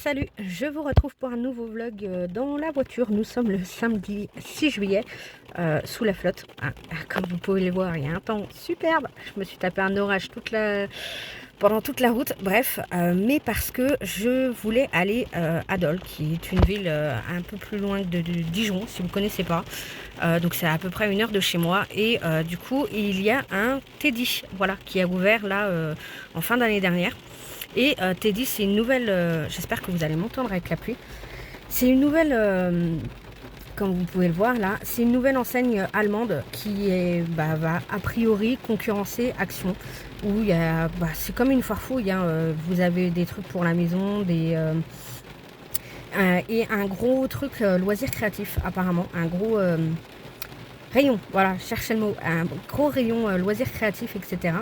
salut, je vous retrouve pour un nouveau vlog dans la voiture. Nous sommes le samedi 6 juillet sous la flotte. Comme vous pouvez le voir, il y a un temps superbe. Je me suis tapé un orage pendant toute la route. Bref, mais parce que je voulais aller à Dole, qui est une ville un peu plus loin de Dijon, si vous ne connaissez pas. Donc c'est à peu près 1 heure de chez moi. Et du coup, il y a un Teddy, voilà, qui a ouvert là en fin d'année dernière. Et Teddy, c'est une nouvelle, j'espère que vous allez m'entendre avec la pluie, c'est une nouvelle, comme vous pouvez le voir là, c'est une nouvelle enseigne allemande qui va a priori concurrencer Action, où il y a, c'est comme une foire fouille, hein, vous avez des trucs pour la maison, et un gros truc loisirs créatifs apparemment, un gros rayon, voilà, cherchez le mot, un gros rayon loisirs créatifs, etc.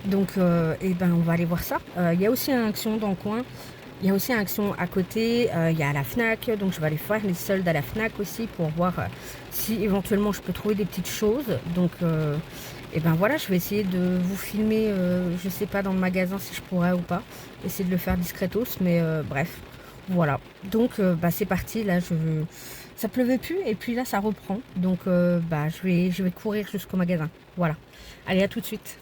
Donc, on va aller voir ça. Il y a aussi un Action dans le coin, il y a aussi un Action à côté, il y a la Fnac, donc je vais aller faire les soldes à la Fnac aussi pour voir si éventuellement je peux trouver des petites choses. Donc, voilà, je vais essayer de vous filmer, je sais pas dans le magasin si je pourrais ou pas, essayer de le faire discretos, mais bref, voilà. Donc, c'est parti, là, ça pleuvait plus et puis là ça reprend, donc je vais courir jusqu'au magasin. Voilà, allez, à tout de suite.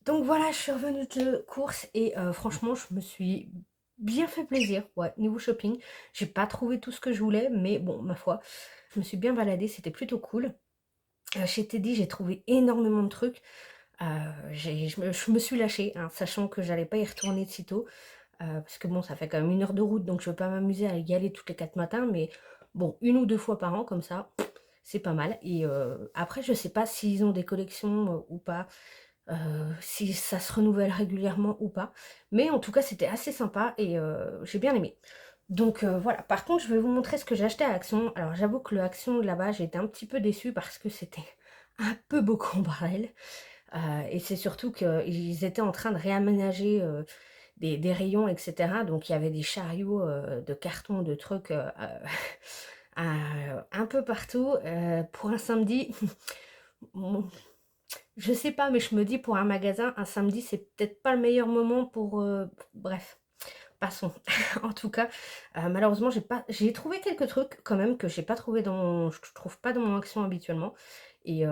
Donc voilà, je suis revenue de course et franchement, je me suis bien fait plaisir. Ouais, niveau shopping, j'ai pas trouvé tout ce que je voulais, mais bon, ma foi, je me suis bien baladée, c'était plutôt cool. Chez Teddy, j'ai trouvé énormément de trucs. Je me suis lâchée, hein, sachant que j'allais pas y retourner de sitôt. Parce que bon, ça fait quand même 1 heure de route, donc je vais pas m'amuser à y aller toutes les 4 matins, mais bon, 1 ou 2 fois par an, comme ça, c'est pas mal. Et après, je sais pas s'ils ont des collections ou pas. Si ça se renouvelle régulièrement ou pas. Mais en tout cas, c'était assez sympa et j'ai bien aimé. Donc voilà. Par contre, je vais vous montrer ce que j'ai acheté à Action. Alors j'avoue que le Action là-bas, j'étais un petit peu déçue parce que c'était un peu beaucoup en bordel. Et c'est surtout qu'ils étaient en train de réaménager des rayons, etc. Donc il y avait des chariots de carton, de trucs un peu partout. Pour un samedi, je sais pas, mais je me dis pour un magasin, un samedi, c'est peut-être pas le meilleur moment pour... bref, passons. En tout cas, malheureusement, j'ai trouvé quelques trucs quand même que j'ai pas trouvé je trouve pas dans mon Action habituellement. Et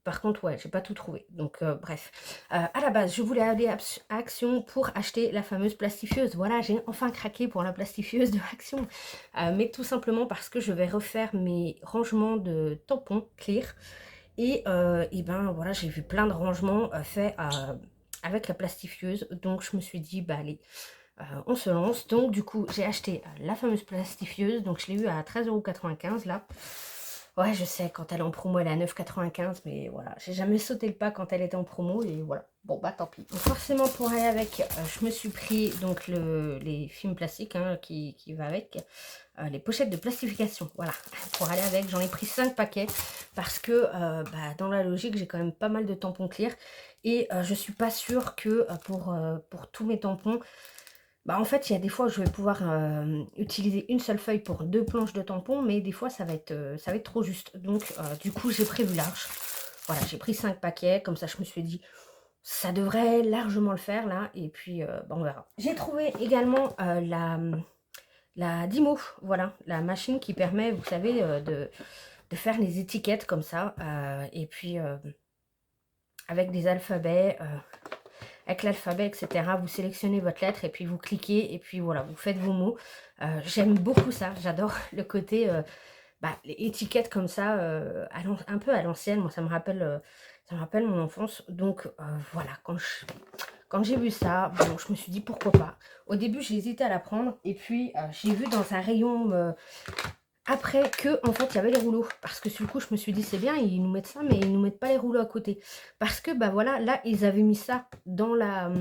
par contre, ouais, j'ai pas tout trouvé. Donc, bref. À la base, je voulais aller à Action pour acheter la fameuse plastifieuse. Voilà, j'ai enfin craqué pour la plastifieuse de Action. Mais tout simplement parce que je vais refaire mes rangements de tampons clear. Et voilà, j'ai vu plein de rangements faits avec la plastifieuse. Donc je me suis dit, bah allez, on se lance. Donc du coup, j'ai acheté la fameuse plastifieuse. Donc je l'ai eu à 13,95 € là. Ouais, je sais, quand elle est en promo, elle est à 9,95 €, mais voilà, j'ai jamais sauté le pas quand elle était en promo, et voilà. Bon, bah tant pis. Donc forcément, pour aller avec, je me suis pris donc les films plastiques hein, qui va avec, les pochettes de plastification, voilà. Pour aller avec, j'en ai pris 5 paquets, parce que dans la logique, j'ai quand même pas mal de tampons clear, et je suis pas sûre que pour tous mes tampons, en fait, il y a des fois où je vais pouvoir utiliser une seule feuille pour 2 planches de tampons, mais des fois, ça va être trop juste. Donc, du coup, j'ai prévu large. Voilà, j'ai pris 5 paquets. Comme ça, je me suis dit, ça devrait largement le faire, là. Et puis, on verra. J'ai trouvé également la Dymo. Voilà, la machine qui permet, vous savez, de faire les étiquettes comme ça. Et puis, avec des alphabets... avec l'alphabet, etc. Vous sélectionnez votre lettre et puis vous cliquez et puis voilà, vous faites vos mots. J'aime beaucoup ça, j'adore le côté les étiquettes comme ça, un peu à l'ancienne. Moi, ça me rappelle Ça me rappelle mon enfance. Donc voilà, quand j'ai vu ça, bon, je me suis dit pourquoi pas. Au début, j'ai hésité à la prendre. Et puis, j'ai vu dans un rayon après que, en fait, il y avait les rouleaux. Parce que sur le coup, je me suis dit, c'est bien, ils nous mettent ça, mais ils nous mettent pas les rouleaux à côté. Parce que, bah voilà, là, ils avaient mis ça dans la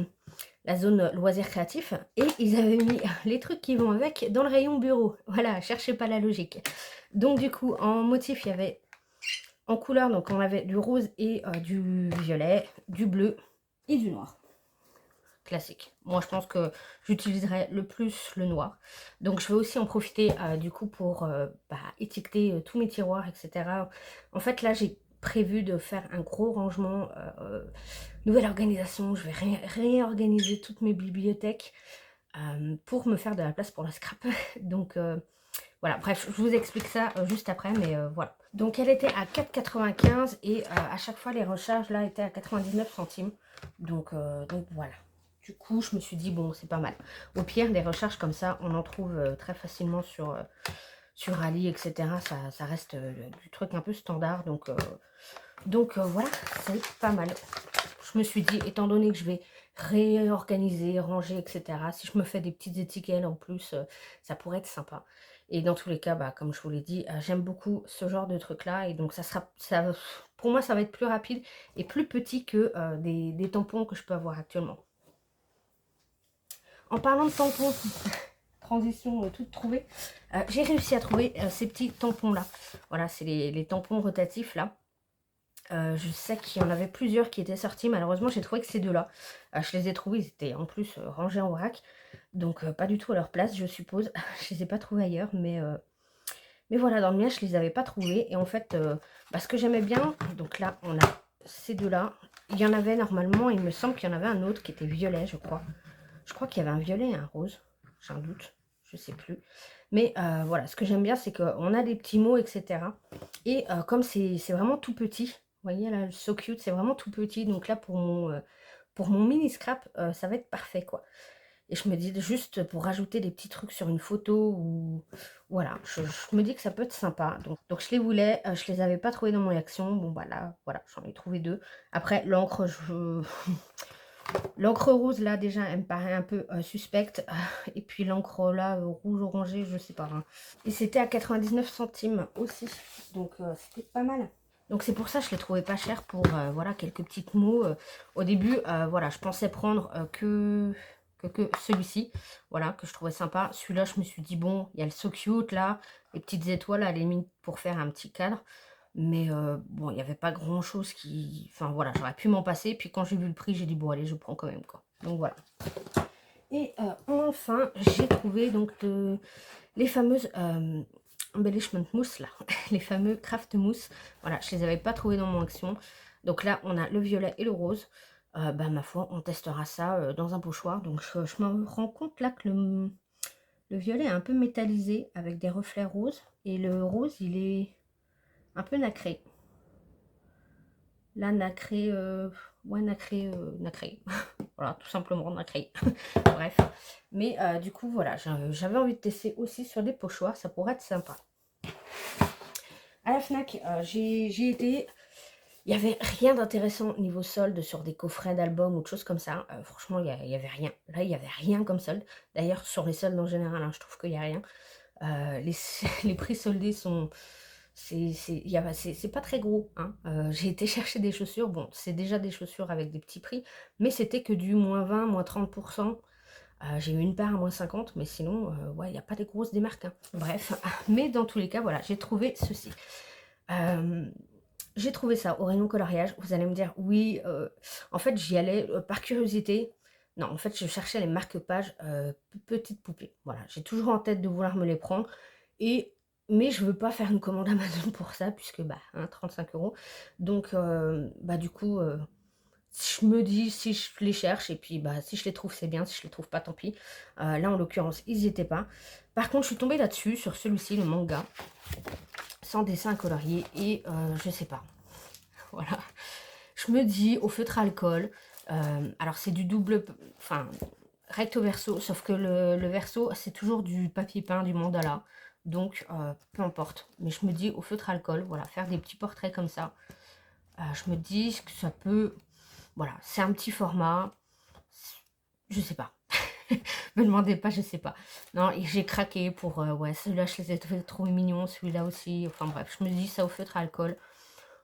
zone loisirs créatifs. Et ils avaient mis les trucs qui vont avec dans le rayon bureau. Voilà, cherchez pas la logique. Donc, du coup, en motif, il y avait en couleur, donc on avait du rose et du violet, du bleu et du noir. Classique. Moi, je pense que j'utiliserai le plus le noir. Donc, je vais aussi en profiter du coup pour étiqueter tous mes tiroirs, etc. En fait, là, j'ai prévu de faire un gros rangement, nouvelle organisation. Je vais réorganiser toutes mes bibliothèques pour me faire de la place pour la scrap. Donc, voilà, bref, je vous explique ça juste après, mais voilà. Donc, elle était à 4,95 et à chaque fois, les recharges, là, étaient à 99 centimes. Donc voilà. Du coup, je me suis dit, bon, c'est pas mal. Au pire, des recharges comme ça, on en trouve très facilement sur Ali, etc. Ça reste du truc un peu standard. Donc voilà, c'est pas mal. Je me suis dit, étant donné que je vais réorganiser, ranger, etc., si je me fais des petites étiquettes en plus, ça pourrait être sympa. Et dans tous les cas, bah, comme je vous l'ai dit, j'aime beaucoup ce genre de truc-là. Et donc, pour moi, ça va être plus rapide et plus petit que des tampons que je peux avoir actuellement. En parlant de tampons, transition toute trouvée, j'ai réussi à trouver ces petits tampons-là. Voilà, c'est les tampons rotatifs, là. Je sais qu'il y en avait plusieurs qui étaient sortis. Malheureusement, j'ai trouvé que ces deux-là, je les ai trouvés, ils étaient en plus rangés en vrac. Donc, pas du tout à leur place, je suppose. Je les ai pas trouvés ailleurs, mais voilà, dans le mien, je les avais pas trouvés. Et en fait, ce que j'aimais bien, donc là, on a ces deux-là. Il y en avait normalement, il me semble qu'il y en avait un autre qui était violet, je crois. Je crois qu'il y avait un violet et un rose. J'ai un doute, je sais plus. Mais voilà, ce que j'aime bien, c'est qu'on a des petits mots, etc. Et comme c'est vraiment tout petit, vous voyez là, so cute, c'est vraiment tout petit. Donc là, pour mon mini scrap, ça va être parfait, quoi. Et je me dis juste pour rajouter des petits trucs sur une photo ou voilà, je me dis que ça peut être sympa. Donc je les voulais, je les avais pas trouvés dans mon action. Bon bah là, voilà, j'en ai trouvé deux. Après l'encre, l'encre rose là déjà, elle me paraît un peu suspecte. Et puis l'encre là, rouge orangé, je sais pas, hein. Et c'était à 99 centimes aussi. Donc c'était pas mal. Donc c'est pour ça que je les trouvais pas chers pour voilà, quelques petites mots. Au début, voilà, je pensais prendre que celui-ci, voilà, que je trouvais sympa. Celui-là, je me suis dit, bon, il y a le So Cute, là, les petites étoiles à la limite pour faire un petit cadre. Mais bon, il n'y avait pas grand-chose qui... Enfin, voilà, j'aurais pu m'en passer. Puis quand j'ai vu le prix, j'ai dit, bon, allez, je prends quand même, quoi. Donc voilà. Et enfin, j'ai trouvé donc les fameuses embellishment mousse, là. Les fameux craft mousse. Voilà, je les avais pas trouvés dans mon action. Donc là, on a le violet et le rose. Bah, ma foi, on testera ça dans un pochoir. Donc je me rends compte là que le violet est un peu métallisé avec des reflets roses. Et le rose, il est un peu nacré. Là, nacré, ouais, nacré, nacré. Voilà, tout simplement nacré. Bref. Mais du coup, voilà, j'avais envie de tester aussi sur des pochoirs. Ça pourrait être sympa. À la FNAC, j'ai été... Il n'y avait rien d'intéressant niveau solde sur des coffrets d'albums ou de choses comme ça. Franchement, il n'y avait rien. Là, il n'y avait rien comme solde. D'ailleurs, sur les soldes en général, hein, je trouve qu'il n'y a rien. Les prix soldés sont... C'est pas très gros. Hein. J'ai été chercher des chaussures. Bon, c'est déjà des chaussures avec des petits prix. Mais c'était que du moins 20, moins 30%. J'ai eu une paire à moins 50. Mais sinon, ouais, il n'y a pas des grosses démarques. Hein. Bref. Mais dans tous les cas, voilà, j'ai trouvé ceci. J'ai trouvé ça au rayon coloriage. Vous allez me dire, oui, en fait, j'y allais par curiosité. Non, en fait, je cherchais les marque-pages petites poupées. Voilà, j'ai toujours en tête de vouloir me les prendre. Mais je veux pas faire une commande Amazon pour ça, puisque, bah, hein, 35 €. Donc, bah, du coup, je me dis, si je les cherche, et puis, bah, si je les trouve, c'est bien. Si je les trouve pas, tant pis. Là, en l'occurrence, ils n'y étaient pas. Par contre, je suis tombée là-dessus, sur celui-ci, le manga. Sans dessin colorié et je sais pas. Voilà. Je me dis au feutre alcool. Alors c'est du double, enfin recto verso, sauf que le verso c'est toujours du papier peint, du mandala. Donc peu importe. Mais je me dis au feutre alcool, voilà, faire des petits portraits comme ça. Je me dis que ça peut... Voilà, c'est un petit format. Je sais pas. Me demandez pas, je sais pas. Non, et j'ai craqué pour... ouais, celui-là, je les ai trouvés mignons. Celui-là aussi. Enfin bref, je me dis ça au feutre à alcool.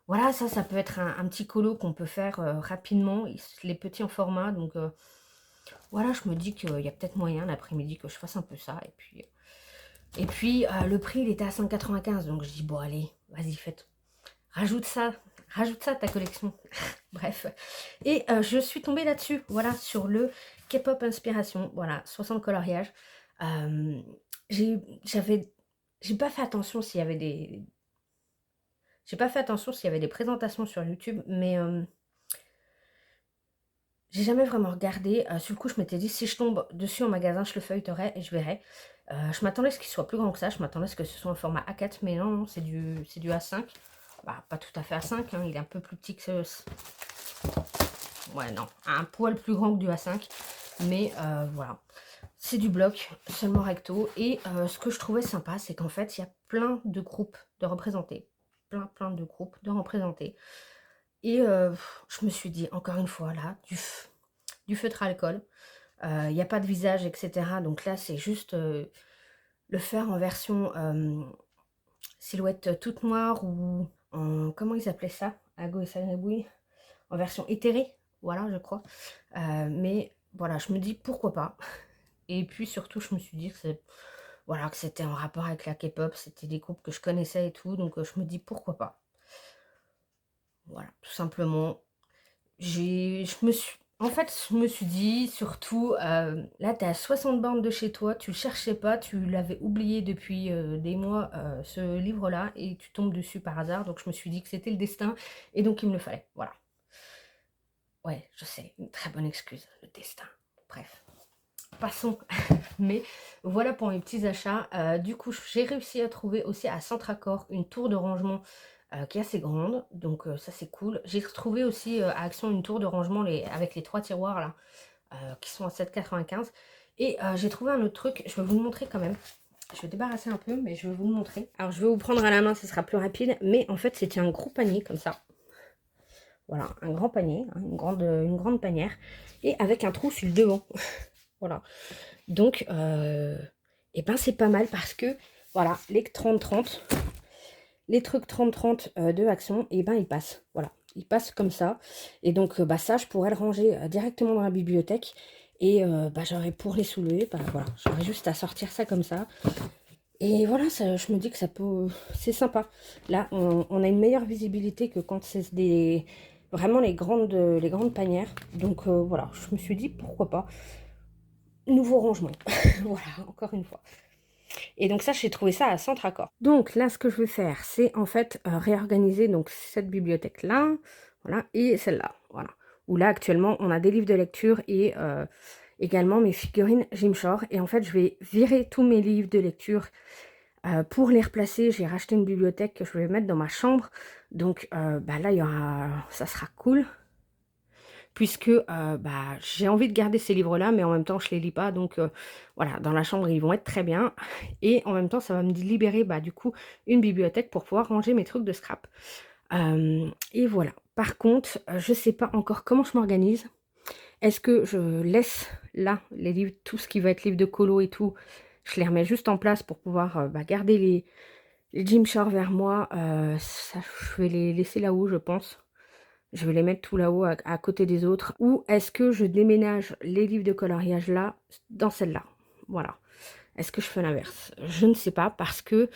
Voilà, ça peut être un petit colo qu'on peut faire rapidement. Les petits en format, donc... voilà, je me dis qu'il y a peut-être moyen l'après-midi que je fasse un peu ça. Et puis le prix, il était à 5,95. Donc je dis, bon, allez, vas-y, faites. Rajoute ça à ta collection. Bref. Et je suis tombée là-dessus, voilà, sur le K-pop Inspiration. Voilà, 60 coloriages. J'ai pas fait attention s'il y avait des... J'ai pas fait attention s'il y avait des présentations sur YouTube, mais j'ai jamais vraiment regardé. Sur le coup, je m'étais dit, si je tombe dessus en magasin, je le feuilleterai et je verrai. Je m'attendais à ce qu'il soit plus grand que ça. Je m'attendais à ce que ce soit un format A4, mais non, non, c'est du A5. Bah, pas tout à fait A5, hein, il est un peu plus petit que ce... Ouais, non, un poil plus grand que du A5. Mais voilà, c'est du bloc, seulement recto. Et ce que je trouvais sympa, c'est qu'en fait, il y a plein de groupes de représentés. Plein de groupes de représentés. Et je me suis dit, encore une fois, là, du feutre à alcool. Il n'y a pas de visage, etc. Donc là, c'est juste le faire en version silhouette toute noire ou en... Comment ils appelaient ça? Ago et Sanabui. En version éthérée, voilà, je crois. Mais voilà, je me dis, pourquoi pas? Et puis surtout, je me suis dit que c'est... Voilà, que c'était en rapport avec la K-pop, c'était des groupes que je connaissais et tout, donc je me dis, pourquoi pas? Voilà, tout simplement. En fait, je me suis dit, surtout, là, tu es à 60 bornes de chez toi, tu le cherchais pas, tu l'avais oublié depuis des mois, ce livre-là, et tu tombes dessus par hasard. Donc, je me suis dit que c'était le destin, et donc il me le fallait. Voilà. Ouais, je sais, une très bonne excuse, le destin. Bref, passons. Mais voilà pour mes petits achats. Du coup, j'ai réussi à trouver aussi à Centracor une tour de rangement qui est assez grande, donc ça c'est cool. J'ai retrouvé aussi à Action une tour de rangement avec les 3 tiroirs là, qui sont à 7,95. Et j'ai trouvé un autre truc, je vais vous le montrer quand même. Je vais débarrasser un peu, mais je vais vous le montrer. Alors je vais vous prendre à la main, ce sera plus rapide, mais en fait c'était un gros panier comme ça. Voilà, un grand panier, hein, une grande panière, et avec un trou sur le devant. Voilà. Donc, et ben c'est pas mal parce que, voilà, les 30-30, les trucs 30-30 de Action, et ben ils passent. Voilà, ils passent comme ça. Et donc, bah ça, je pourrais le ranger directement dans la bibliothèque. Et bah j'aurais pour les soulever, bah voilà, j'aurais juste à sortir ça comme ça. Et voilà, ça, je me dis que ça peut... C'est sympa. Là, on a une meilleure visibilité que quand c'est des... Vraiment les grandes panières. Donc voilà, je me suis dit, pourquoi pas. Nouveau rangement. Voilà, encore une fois. Et donc ça, j'ai trouvé ça à Centracor. Donc là, ce que je vais faire, c'est en fait réorganiser donc cette bibliothèque-là, voilà, et celle-là, voilà. Où là, actuellement, on a des livres de lecture et également mes figurines Jim Shore. Et en fait, je vais virer tous mes livres de lecture pour les replacer. J'ai racheté une bibliothèque que je vais mettre dans ma chambre. Donc bah là, ça sera cool. Puisque bah, j'ai envie de garder ces livres-là, mais en même temps, je ne les lis pas. Donc voilà, dans la chambre, ils vont être très bien. Et en même temps, ça va me libérer bah, du coup une bibliothèque pour pouvoir ranger mes trucs de scrap. Et voilà. Par contre, je ne sais pas encore comment je m'organise. Est-ce que je laisse là les livres, tout ce qui va être livre de colo et tout, je les remets juste en place pour pouvoir bah, garder les Jim Shore vers moi. Ça, je vais les laisser là-haut, je pense. Je vais les mettre tout là-haut à côté des autres. Ou est-ce que je déménage les livres de coloriage là, dans celle-là? Voilà. Est-ce que je fais l'inverse? Je ne sais pas parce que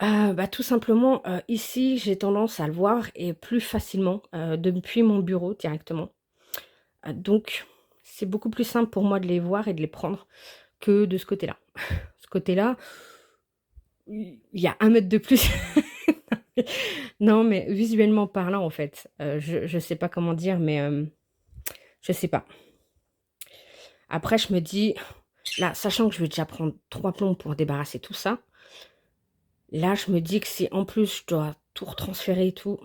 bah, tout simplement ici j'ai tendance à le voir et plus facilement depuis mon bureau directement. Donc c'est beaucoup plus simple pour moi de les voir et de les prendre que de ce côté-là. Ce côté-là, il y a 1 mètre de plus. Non, mais visuellement parlant, en fait, je sais pas comment dire, mais je sais pas. Après, je me dis, là, sachant que je vais déjà prendre 3 plombs pour débarrasser tout ça, là, je me dis que si en plus je dois tout retransférer et tout,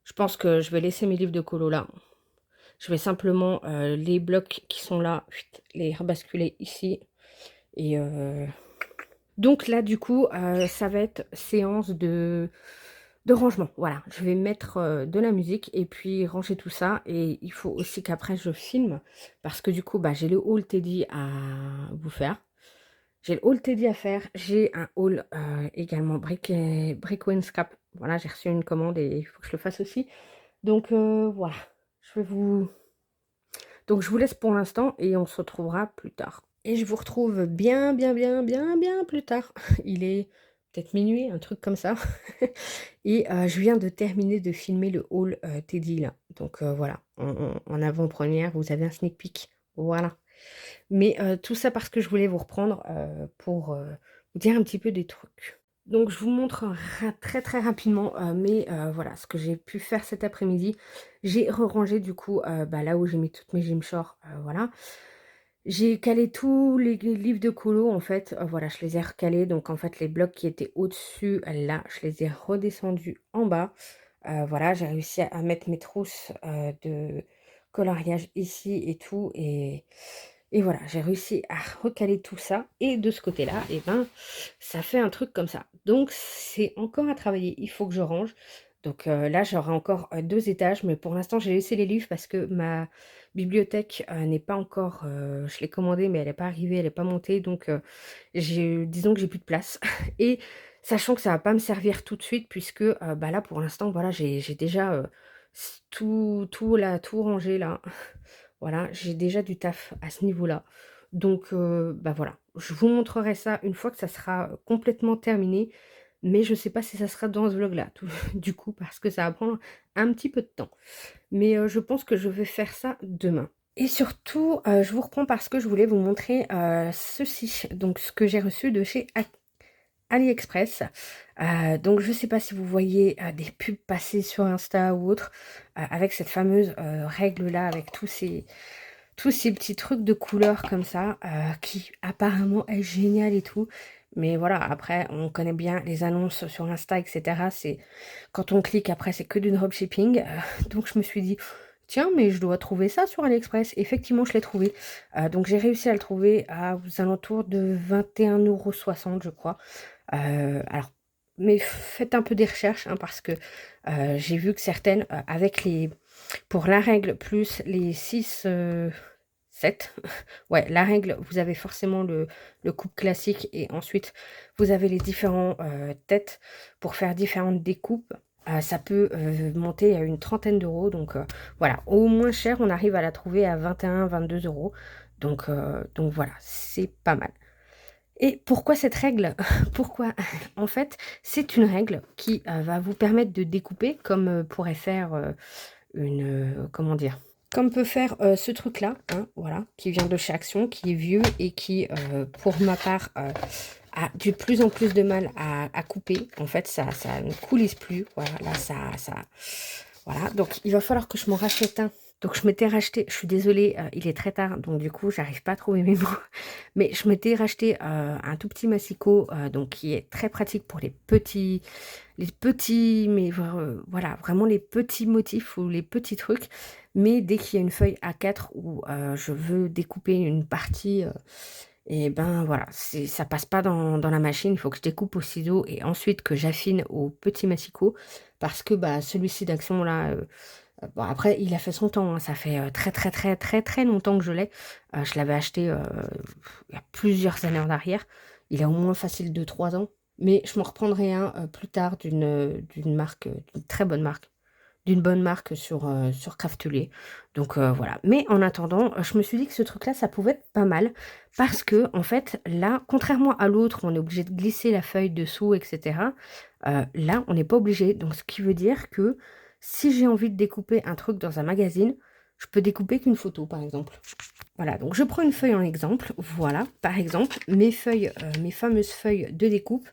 je pense que je vais laisser mes livres de colo là. Je vais simplement les blocs qui sont là, les rebasculer ici. Et donc là, du coup, ça va être séance de de rangement. Voilà, je vais mettre, de la musique et puis ranger tout ça et il faut aussi qu'après je filme parce que du coup, bah, j'ai le haul Teddy à vous faire. J'ai le haul Teddy à faire, j'ai un haul, également Brick and Scrap. Voilà, j'ai reçu une commande et il faut que je le fasse aussi. Donc voilà, je vais vous donc je vous laisse pour l'instant et on se retrouvera plus tard. Et je vous retrouve bien, bien, bien, bien, bien plus tard. Il est peut-être minuit, un truc comme ça. Et je viens de terminer de filmer le haul, Teddy là. Donc voilà, en avant-première, vous avez un sneak peek. Voilà. Mais tout ça parce que je voulais vous reprendre, pour, vous dire un petit peu des trucs. Donc je vous montre très, très rapidement, mais voilà, ce que j'ai pu faire cet après-midi. J'ai rerangé du coup, bah, là où j'ai mis toutes mes Gymshark, voilà. J'ai calé tous les livres de colo en fait, voilà, je les ai recalés. Donc en fait, les blocs qui étaient au-dessus, là, je les ai redescendus en bas. Voilà, j'ai réussi à mettre mes trousses, de coloriage ici et tout et voilà, j'ai réussi à recaler tout ça et de ce côté-là et ben, ça fait un truc comme ça. Donc c'est encore à travailler, il faut que je range. Donc là, j'aurai encore, 2 étages, mais pour l'instant, j'ai laissé les livres parce que ma bibliothèque, n'est pas encore, je l'ai commandée, mais elle est pas arrivée, elle est pas montée, donc j'ai disons que j'ai plus de place et sachant que ça va pas me servir tout de suite puisque, bah, là, pour l'instant, voilà, j'ai déjà, tout rangé là. Voilà, j'ai déjà du taf à ce niveau-là. Donc, bah, voilà, je vous montrerai ça une fois que ça sera, complètement terminé, mais je sais pas si ça sera dans ce vlog-là, tout du coup, parce que ça va prendre un petit peu de temps. Mais, je pense que je vais faire ça demain. Et surtout, je vous reprends parce que je voulais vous montrer, ceci, donc ce que j'ai reçu de chez AliExpress. Donc je sais pas si vous voyez, des pubs passer sur Insta ou autre, avec cette fameuse, règle-là, avec tous ces petits trucs de couleurs comme ça, qui apparemment est génial et tout. Mais voilà, après, on connaît bien les annonces sur Insta, etc. C'est quand on clique, après, c'est que du dropshipping. Donc je me suis dit, tiens, mais je dois trouver ça sur AliExpress. Effectivement, je l'ai trouvé. Donc j'ai réussi à le trouver aux alentours de 21,60 €, je crois. Alors, mais faites un peu des recherches, hein, parce que j'ai vu que certaines, avec les pour la règle plus les 6 7 ouais, la règle, vous avez forcément le coupe classique et ensuite vous avez les différents, têtes pour faire différentes découpes. Ça peut, monter à une trentaine d'euros donc voilà, au moins cher, on arrive à la trouver à 21-22 €. Donc voilà, c'est pas mal. Et pourquoi cette règle? Pourquoi? En fait, c'est une règle qui, va vous permettre de découper comme, pourrait faire, comment dire? Comme peut faire, ce truc-là, hein, voilà, qui vient de chez Action, qui est vieux et qui, pour ma part, a de plus en plus de mal à couper. En fait, ça ne coulisse plus. Voilà, là, ça voilà, donc il va falloir que je m'en rachète un. Donc je m'étais racheté, je suis désolée, il est très tard, donc du coup, j'arrive pas à trouver mes mots, mais je m'étais racheté, un tout petit massicot, donc qui est très pratique pour les petits, mais voilà, vraiment les petits motifs ou les petits trucs. Mais dès qu'il y a une feuille A4 où, je veux découper une partie, et ben, voilà, ça passe pas dans la machine. Il faut que je découpe au ciseau et ensuite que j'affine au petit massicot parce que, bah, celui-ci d'Action là, bon après il a fait son temps, hein, ça fait, très, très, très, très, très longtemps que je l'ai. Je l'avais acheté, il y a plusieurs années en arrière. Il a au moins facile 2-3 ans. Mais je m'en reprendrai un, plus tard d'une marque, d'une très bonne marque, d'une bonne marque sur Craftelier. Donc voilà. Mais en attendant, je me suis dit que ce truc-là, ça pouvait être pas mal parce que en fait, là, contrairement à l'autre où on est obligé de glisser la feuille dessous et cetera, là, on n'est pas obligé. Donc ce qui veut dire que si j'ai envie de découper un truc dans un magazine, je peux découper qu'une photo, par exemple. Voilà, donc je prends une feuille en exemple. Voilà, par exemple, mes feuilles, mes fameuses feuilles de découpe,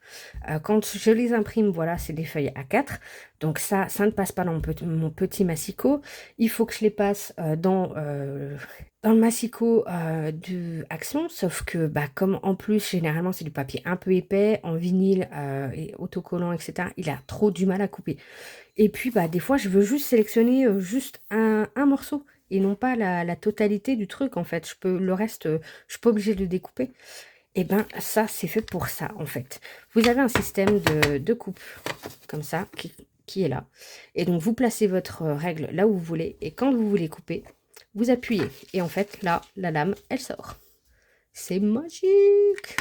quand je les imprime, voilà, c'est des feuilles A4. Donc ça ne passe pas dans mon petit massicot. Il faut que je les passe, dans le massicot, de Action, sauf que, bah, comme en plus, généralement, c'est du papier un peu épais, en vinyle, et autocollant et cetera, il a trop du mal à couper. Et puis, bah, des fois, je veux juste sélectionner, juste un morceau et non pas la totalité du truc, en fait. Le reste, je suis pas obligée de le découper. Et ben, ça, c'est fait pour ça, en fait. Vous avez un système de coupe, comme ça, qui est là. Et donc, vous placez votre règle là où vous voulez. Et quand vous voulez couper, vous appuyez. Et en fait, là, la lame, elle sort. C'est magique!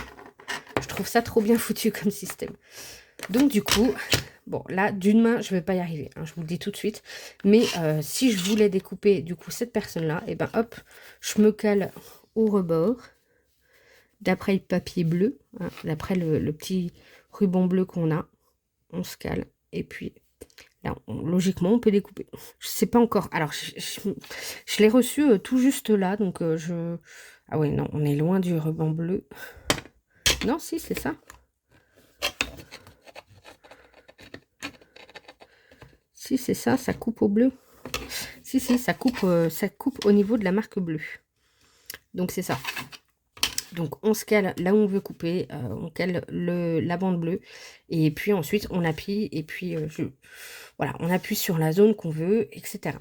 Je trouve ça trop bien foutu comme système. Donc, du coup, bon, là, d'une main, je ne vais pas y arriver. Hein, je vous le dis tout de suite. Mais si je voulais découper, du coup, cette personne-là, et ben hop, je me cale au rebord. D'après le papier bleu, hein, d'après le petit ruban bleu qu'on a, on se cale. Et puis, là, logiquement, on peut découper. Je sais pas encore. Alors, je l'ai reçu tout juste là. Donc, je... Ah ouais, non, on est loin du ruban bleu. Non, si, c'est ça. Si, c'est ça, ça coupe au bleu. Si, ça coupe au niveau de la marque bleue. Donc, c'est ça. Donc, on se cale là où on veut couper. On cale la bande bleue. Et puis, ensuite, on appuie. Et puis, voilà, on appuie sur la zone qu'on veut, etc.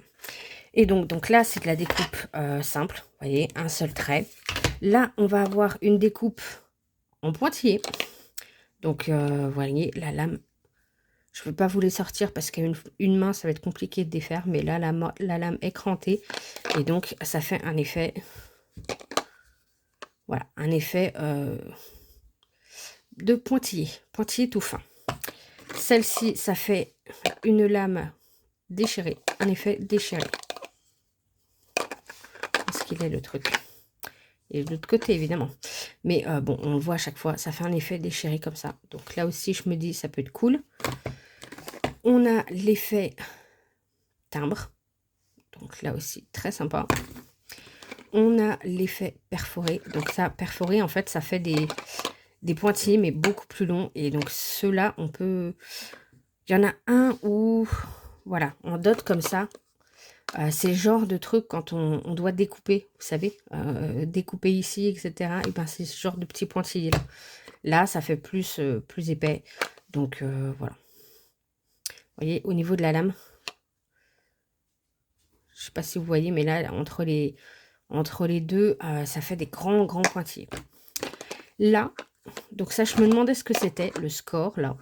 Et donc là, c'est de la découpe simple. Vous voyez, un seul trait. Là, on va avoir une découpe en pointillé. Donc, vous voyez, la lame, je ne peux pas vous les sortir parce qu'une main, ça va être compliqué de défaire. Mais là, la lame est crantée. Et donc, ça fait un effet... Voilà, un effet de pointillé tout fin. Celle-ci, ça fait une lame déchirée, un effet déchiré. Est-ce qu'il est le truc? Et de l'autre côté, évidemment. Mais bon, on le voit à chaque fois, ça fait un effet déchiré comme ça. Donc là aussi, je me dis, ça peut être cool. On a l'effet timbre. Donc là aussi, très sympa. On a l'effet perforé. Donc ça, perforé, en fait, ça fait des pointillés, mais beaucoup plus longs. Et donc ceux-là, on peut... Il y en a un où, voilà, on dote comme ça. C'est le genre de truc quand on doit découper, vous savez, découper ici, etc. Et ben c'est ce genre de petits pointillés là. Là, ça fait plus épais. Donc voilà. Vous voyez, au niveau de la lame, je sais pas si vous voyez, mais là, entre les deux, ça fait des grands pointillés. Là, donc ça, je me demandais ce que c'était, le score, là.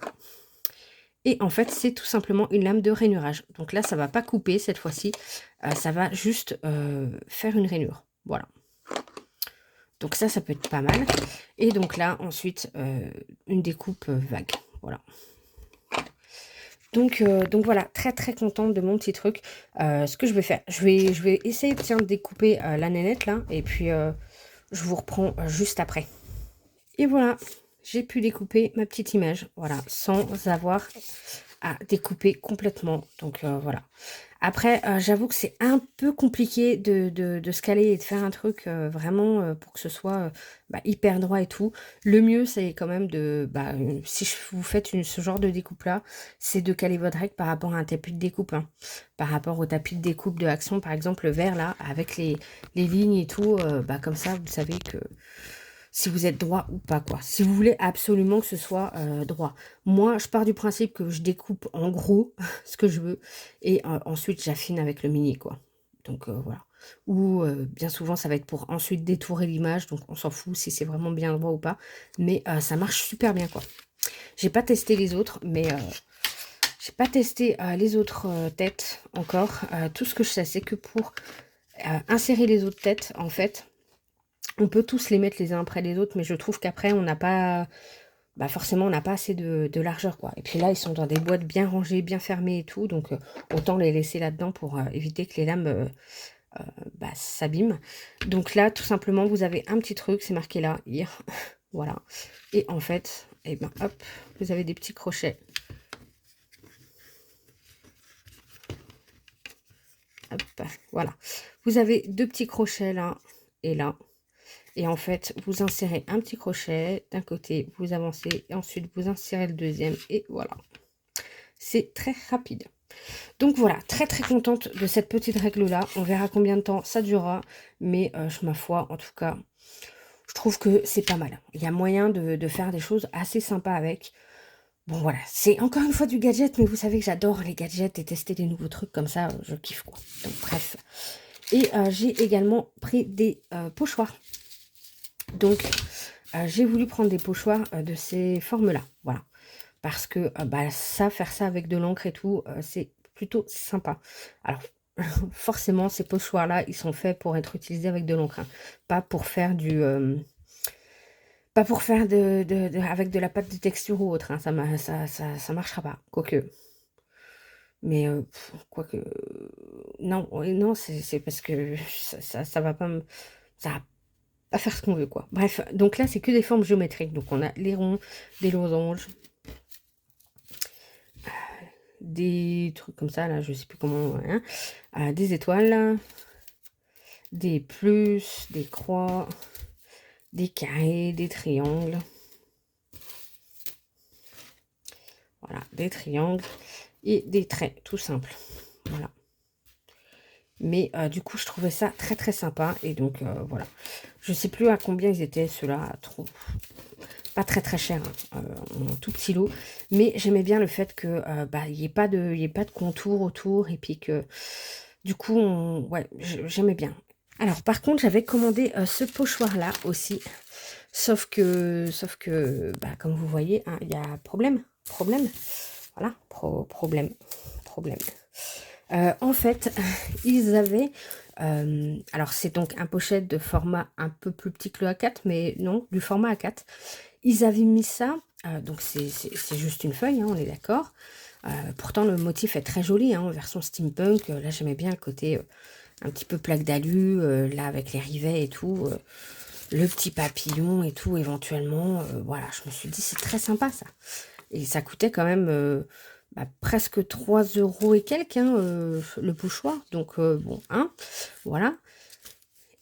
Et en fait, c'est tout simplement une lame de rainurage. Donc là, ça va pas couper cette fois-ci. Ça va juste faire une rainure. Voilà. Donc ça peut être pas mal. Et donc là, ensuite, une découpe vague. Voilà. Donc voilà, très contente de mon petit truc. Ce que je vais faire, je vais essayer tiens, de découper la nénette là. Et puis, je vous reprends juste après. Et voilà, j'ai pu découper ma petite image. Voilà, sans avoir à découper complètement. Donc voilà. Après, j'avoue que c'est un peu compliqué de se caler et de faire un truc vraiment pour que ce soit hyper droit et tout. Le mieux, c'est quand même de... si vous faites ce genre de découpe-là, c'est de caler votre règle par rapport à un tapis de découpe. Hein. Par rapport au tapis de découpe de Action, par exemple, le vert, là, avec les lignes et tout. Comme ça, vous savez que... si vous êtes droit ou pas, quoi. Si vous voulez absolument que ce soit droit. Moi, je pars du principe que je découpe en gros ce que je veux. Et ensuite, j'affine avec le mini, quoi. Donc, voilà. Ou, bien souvent, ça va être pour ensuite détourer l'image. Donc, on s'en fout si c'est vraiment bien droit ou pas. Mais ça marche super bien, quoi. J'ai pas testé les autres, mais... j'ai pas testé les autres têtes encore. Tout ce que je sais, c'est que pour insérer les autres têtes, en fait... on peut tous les mettre les uns après les autres, mais je trouve qu'après, on n'a pas... forcément, on n'a pas assez de largeur, quoi. Et puis là, ils sont dans des boîtes bien rangées, bien fermées et tout. Donc, autant les laisser là-dedans pour éviter que les lames s'abîment. Donc là, tout simplement, vous avez un petit truc, c'est marqué là, hier. Voilà. Et en fait, hop, vous avez des petits crochets. Hop, voilà. Vous avez deux petits crochets là et là. Et en fait, vous insérez un petit crochet d'un côté, vous avancez, et ensuite vous insérez le deuxième, et voilà. C'est très rapide. Donc voilà, très contente de cette petite règle-là. On verra combien de temps ça durera, mais ma foi, en tout cas, je trouve que c'est pas mal. Il y a moyen de faire des choses assez sympas avec. Bon voilà, c'est encore une fois du gadget, mais vous savez que j'adore les gadgets et tester des nouveaux trucs comme ça, je kiffe quoi. Donc bref. Et j'ai également pris des pochoirs. Donc, j'ai voulu prendre des pochoirs de ces formes-là. Voilà. parce que bah, faire ça avec de l'encre et tout, c'est plutôt sympa. Alors, forcément, ces pochoirs-là, ils sont faits pour être utilisés avec de l'encre, hein, pas pour faire pas pour faire avec de la pâte de texture ou autre, hein, ça marchera pas, quoique. Mais quoique, non, ouais, non, c'est parce que ça va pas ça va pas faire ce qu'on veut, quoi. Bref, donc là, c'est que des formes géométriques. Donc on a les ronds, des losanges, des trucs comme ça, là, je sais plus comment, hein, des étoiles, des plus, des croix, des carrés, des triangles. Voilà, des triangles et des traits, tout simple. Voilà. Mais du coup, je trouvais ça très très sympa. Et donc, voilà. Je sais plus à combien ils étaient, ceux-là. Trop... Pas très très cher, hein, en tout petit lot. Mais j'aimais bien le fait que bah, il n'y ait pas de contour autour. Et puis que, du coup, ouais, j'aimais bien. Alors, par contre, j'avais commandé ce pochoir-là aussi. Sauf que bah, comme vous voyez, hein, il y a problème. Voilà, problème. En fait, ils avaient... alors, c'est donc un pochette de format un peu plus petit que le A4, mais non, du format A4. Ils avaient mis ça, donc c'est juste une feuille, hein, on est d'accord. Pourtant, le motif est très joli, hein, en version steampunk. Là, j'aimais bien le côté un petit peu plaque d'alu, là, avec les rivets et tout. Le petit papillon et tout, éventuellement. Voilà, je me suis dit, c'est très sympa, ça. Et ça coûtait quand même bah, presque 3 euros et quelques, hein, le pochoir. Donc, bon, hein, voilà.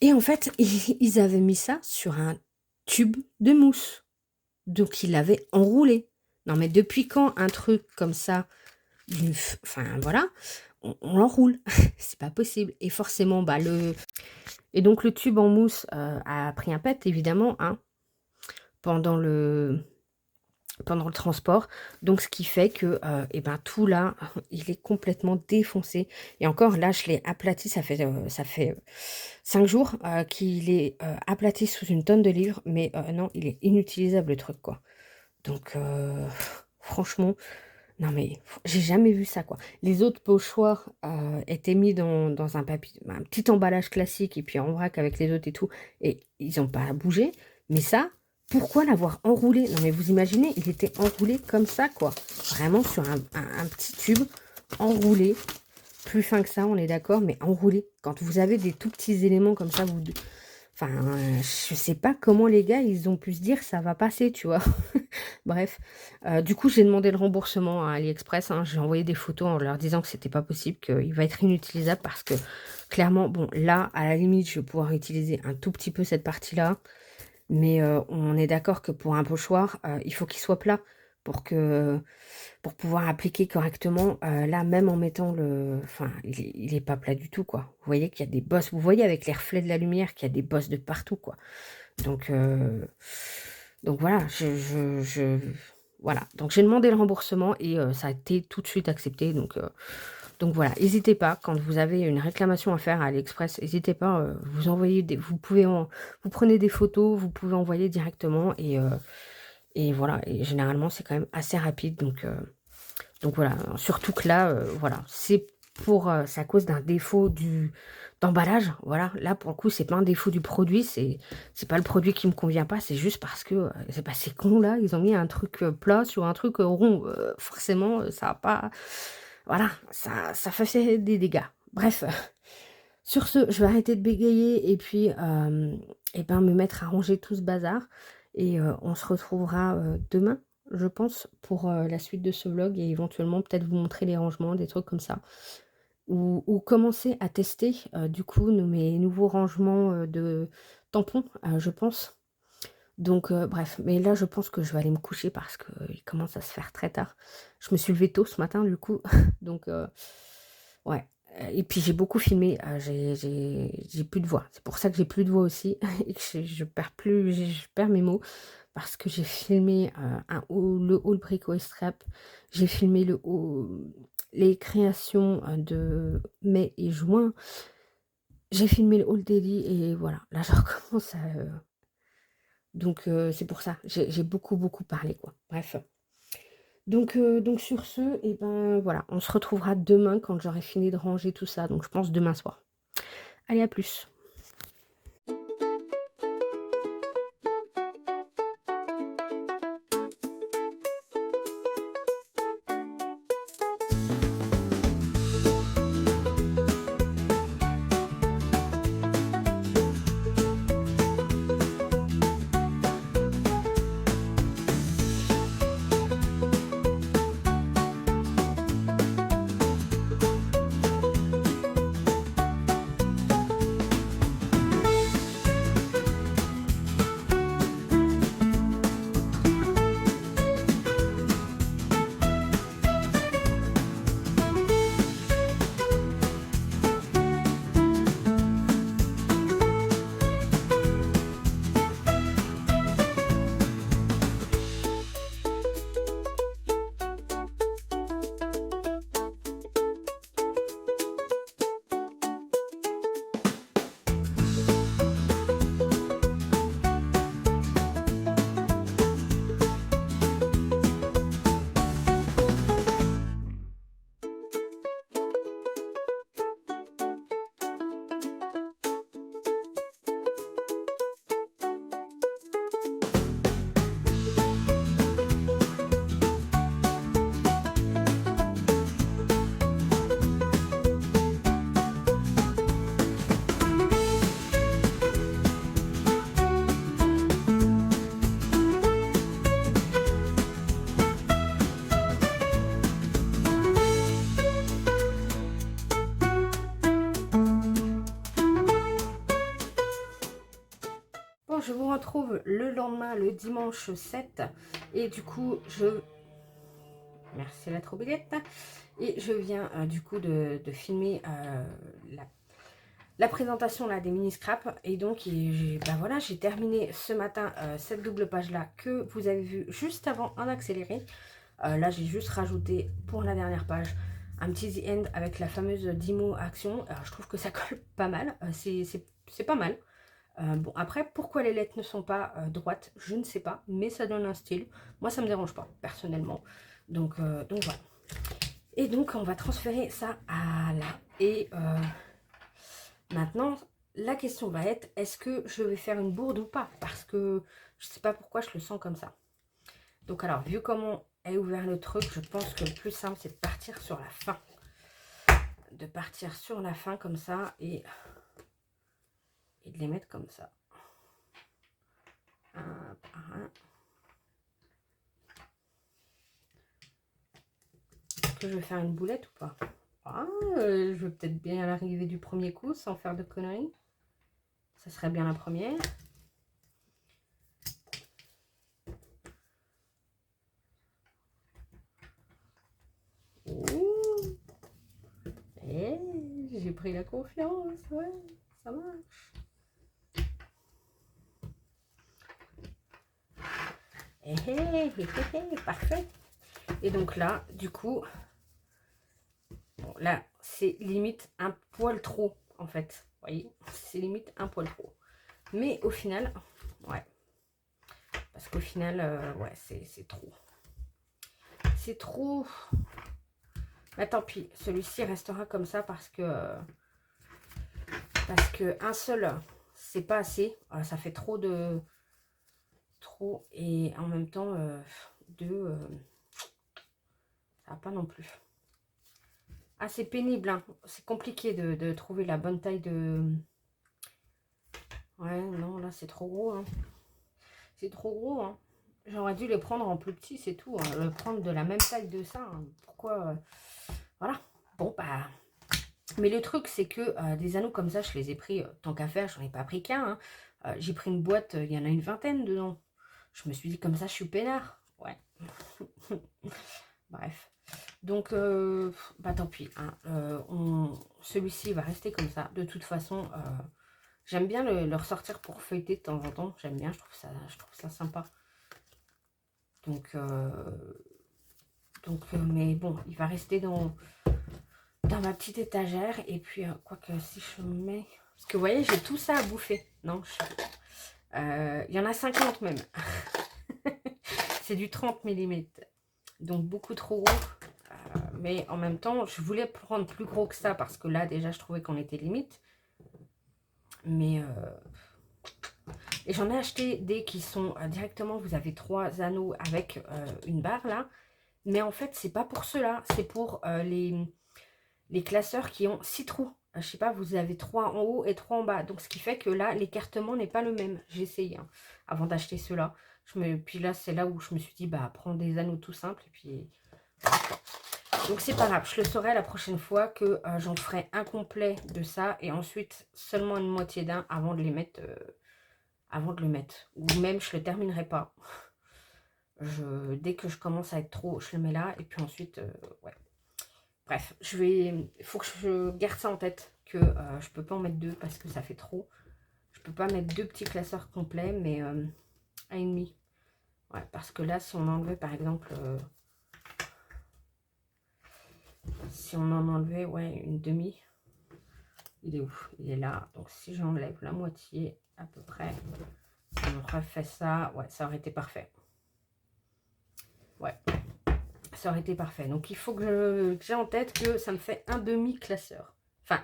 Et en fait, ils avaient mis ça sur un tube de mousse. Donc, ils l'avaient enroulé. Non, mais depuis quand un truc comme ça, enfin, voilà, on l'enroule. C'est pas possible. Et forcément, bah, Et donc, le tube en mousse a pris un pet, évidemment, hein, pendant le transport. Donc, ce qui fait que et ben, tout là, il est complètement défoncé. Et encore, là, je l'ai aplati, ça fait 5 jours qu'il est aplati sous une tonne de livres. Mais non, il est inutilisable, le truc, quoi. Donc, franchement, non mais, j'ai jamais vu ça, quoi. Les autres pochoirs étaient mis dans un papier, un petit emballage classique, et puis en vrac avec les autres et tout, et ils n'ont pas bougé. Mais ça, pourquoi l'avoir enroulé? Non mais vous imaginez, il était enroulé comme ça, quoi. Vraiment sur un petit tube, enroulé. Plus fin que ça, on est d'accord, mais enroulé. Quand vous avez des tout petits éléments comme ça, vous... Enfin, je sais pas comment les gars, ils ont pu se dire ça va passer, tu vois. Bref, du coup, j'ai demandé le remboursement à AliExpress, hein. J'ai envoyé des photos en leur disant que c'était pas possible, qu'il va être inutilisable parce que clairement, bon, là, à la limite, je vais pouvoir utiliser un tout petit peu cette partie-là. Mais on est d'accord que pour un pochoir, il faut qu'il soit plat pour pouvoir appliquer correctement. Là, même en mettant le... Enfin, il est pas plat du tout, quoi. Vous voyez qu'il y a des bosses. Vous voyez avec les reflets de la lumière qu'il y a des bosses de partout, quoi. Donc, voilà, voilà. Donc, j'ai demandé le remboursement et ça a été tout de suite accepté. Donc voilà, n'hésitez pas, quand vous avez une réclamation à faire à AliExpress, n'hésitez pas, vous envoyez vous prenez des photos, vous pouvez envoyer directement et voilà. Et généralement, c'est quand même assez rapide. Donc voilà, surtout que là, voilà, c'est à cause d'un défaut d'emballage. Voilà, là pour le coup, c'est pas un défaut du produit, c'est pas le produit qui me convient pas, c'est juste parce que c'est pas ces cons là, ils ont mis un truc plat sur un truc rond. Forcément, ça va pas. Voilà, ça fait des dégâts. Bref, sur ce, je vais arrêter de bégayer et ben me mettre à ranger tout ce bazar. Et on se retrouvera demain, je pense, pour la suite de ce vlog et éventuellement peut-être vous montrer les rangements, des trucs comme ça. Ou commencer à tester du coup mes nouveaux rangements de tampons, je pense. Donc bref, mais là je pense que je vais aller me coucher parce qu'il commence à se faire très tard. Je me suis levée tôt ce matin du coup, donc ouais. Et puis j'ai beaucoup filmé, j'ai plus de voix. C'est pour ça que j'ai plus de voix aussi et que je perds plus, je perds mes mots parce que j'ai filmé le haul Brico et Strap, j'ai filmé les créations de mai et juin, j'ai filmé le haul Daily et voilà, là je recommence à... Donc c'est pour ça, j'ai beaucoup parlé, quoi. Bref. Donc sur ce, et ben voilà, on se retrouvera demain quand j'aurai fini de ranger tout ça. Donc je pense demain soir. Allez, à plus. Bon, je vous retrouve le lendemain, le dimanche 7. Et du coup, merci la troubilette. Et je viens du coup de filmer la présentation là, des mini scraps. Et donc, ben voilà, j'ai terminé ce matin cette double page là que vous avez vu juste avant en accéléré. Là, j'ai juste rajouté pour la dernière page un petit The End avec la fameuse Dimo Action. Alors, je trouve que ça colle pas mal. C'est pas mal. Bon, après, pourquoi les lettres ne sont pas droites, je ne sais pas, mais ça donne un style. Moi, ça me dérange pas, personnellement. Donc voilà. Et donc, on va transférer ça à là. Et maintenant, la question va être, est-ce que je vais faire une bourde ou pas? Parce que je sais pas pourquoi je le sens comme ça. Donc alors, vu comment est ouvert le truc, je pense que le plus simple, c'est de partir sur la fin. De partir sur la fin comme ça et de les mettre comme ça. Un par un. Est-ce que je vais faire une boulette ou pas? Je vais peut-être bien l'arriver du premier coup sans faire de conneries. Ça serait bien la première. Ouh. Et j'ai pris la confiance, ouais, ça marche. Parfait. Et donc là, du coup, bon, là, c'est limite un poil trop, en fait. Vous voyez, c'est limite un poil trop. Mais au final, ouais. Parce qu'au final, ouais, c'est trop. C'est trop. Mais tant pis, celui-ci restera comme ça parce que un seul, c'est pas assez. Ça fait trop de... Trop. Et en même temps, deux, ça va pas non plus. Ah, c'est pénible, hein. C'est compliqué de trouver la bonne taille de... Ouais, non, là, c'est trop gros, hein. C'est trop gros, hein. J'aurais dû les prendre en plus petit, c'est tout. Hein. Le prendre de la même taille de ça. Hein. Pourquoi voilà. Bon, bah... Mais le truc, c'est que des anneaux comme ça, je les ai pris, tant qu'à faire, j'en ai pas pris qu'un. Hein. J'ai pris une boîte, il y en a une vingtaine dedans. Je me suis dit, comme ça, je suis peinard. Ouais. Bref. Donc, bah tant pis. Hein. Celui-ci va rester comme ça. De toute façon, j'aime bien le ressortir pour feuilleter de temps en temps. J'aime bien, je trouve ça sympa. Donc, mais bon, il va rester dans ma petite étagère. Et puis, quoique si je mets... Parce que vous voyez, j'ai tout ça à bouffer. Non, il y en a 50 même. C'est du 30 mm. donc beaucoup trop gros. Mais en même temps, je voulais prendre plus gros que ça, parce que là, déjà, je trouvais qu'on était limite. Mais... et j'en ai acheté des qui sont directement, vous avez 3 anneaux avec une barre, là. Mais en fait, c'est pas pour ceux-là, c'est pour les classeurs qui ont 6 trous. Je sais pas, vous avez 3 en haut et 3 en bas. Donc, ce qui fait que là, l'écartement n'est pas le même. J'ai essayé hein, avant d'acheter ceux-là. Puis là, c'est là où je me suis dit, bah, prends des anneaux tout simples. Et puis, donc, c'est pas grave. Je le saurai la prochaine fois que j'en ferai un complet de ça. Et ensuite, seulement une moitié d'un avant de les mettre. Avant de le mettre. Ou même, je le terminerai pas. Dès que je commence à être trop, je le mets là. Et puis ensuite, ouais. Bref, il faut que je garde ça en tête, que je peux pas en mettre 2 parce que ça fait trop. Je peux pas mettre 2 petits classeurs complets, mais 1,5. Ouais, parce que là, si on enlevait par exemple, si on en enlevait, ouais, une demi, il est où? Il est là. Donc si j'enlève la moitié à peu près, si on refait ça, ouais, ça aurait été parfait. Ouais, ça aurait été parfait. Donc il faut que j'ai en tête que ça me fait un demi-classeur. Enfin,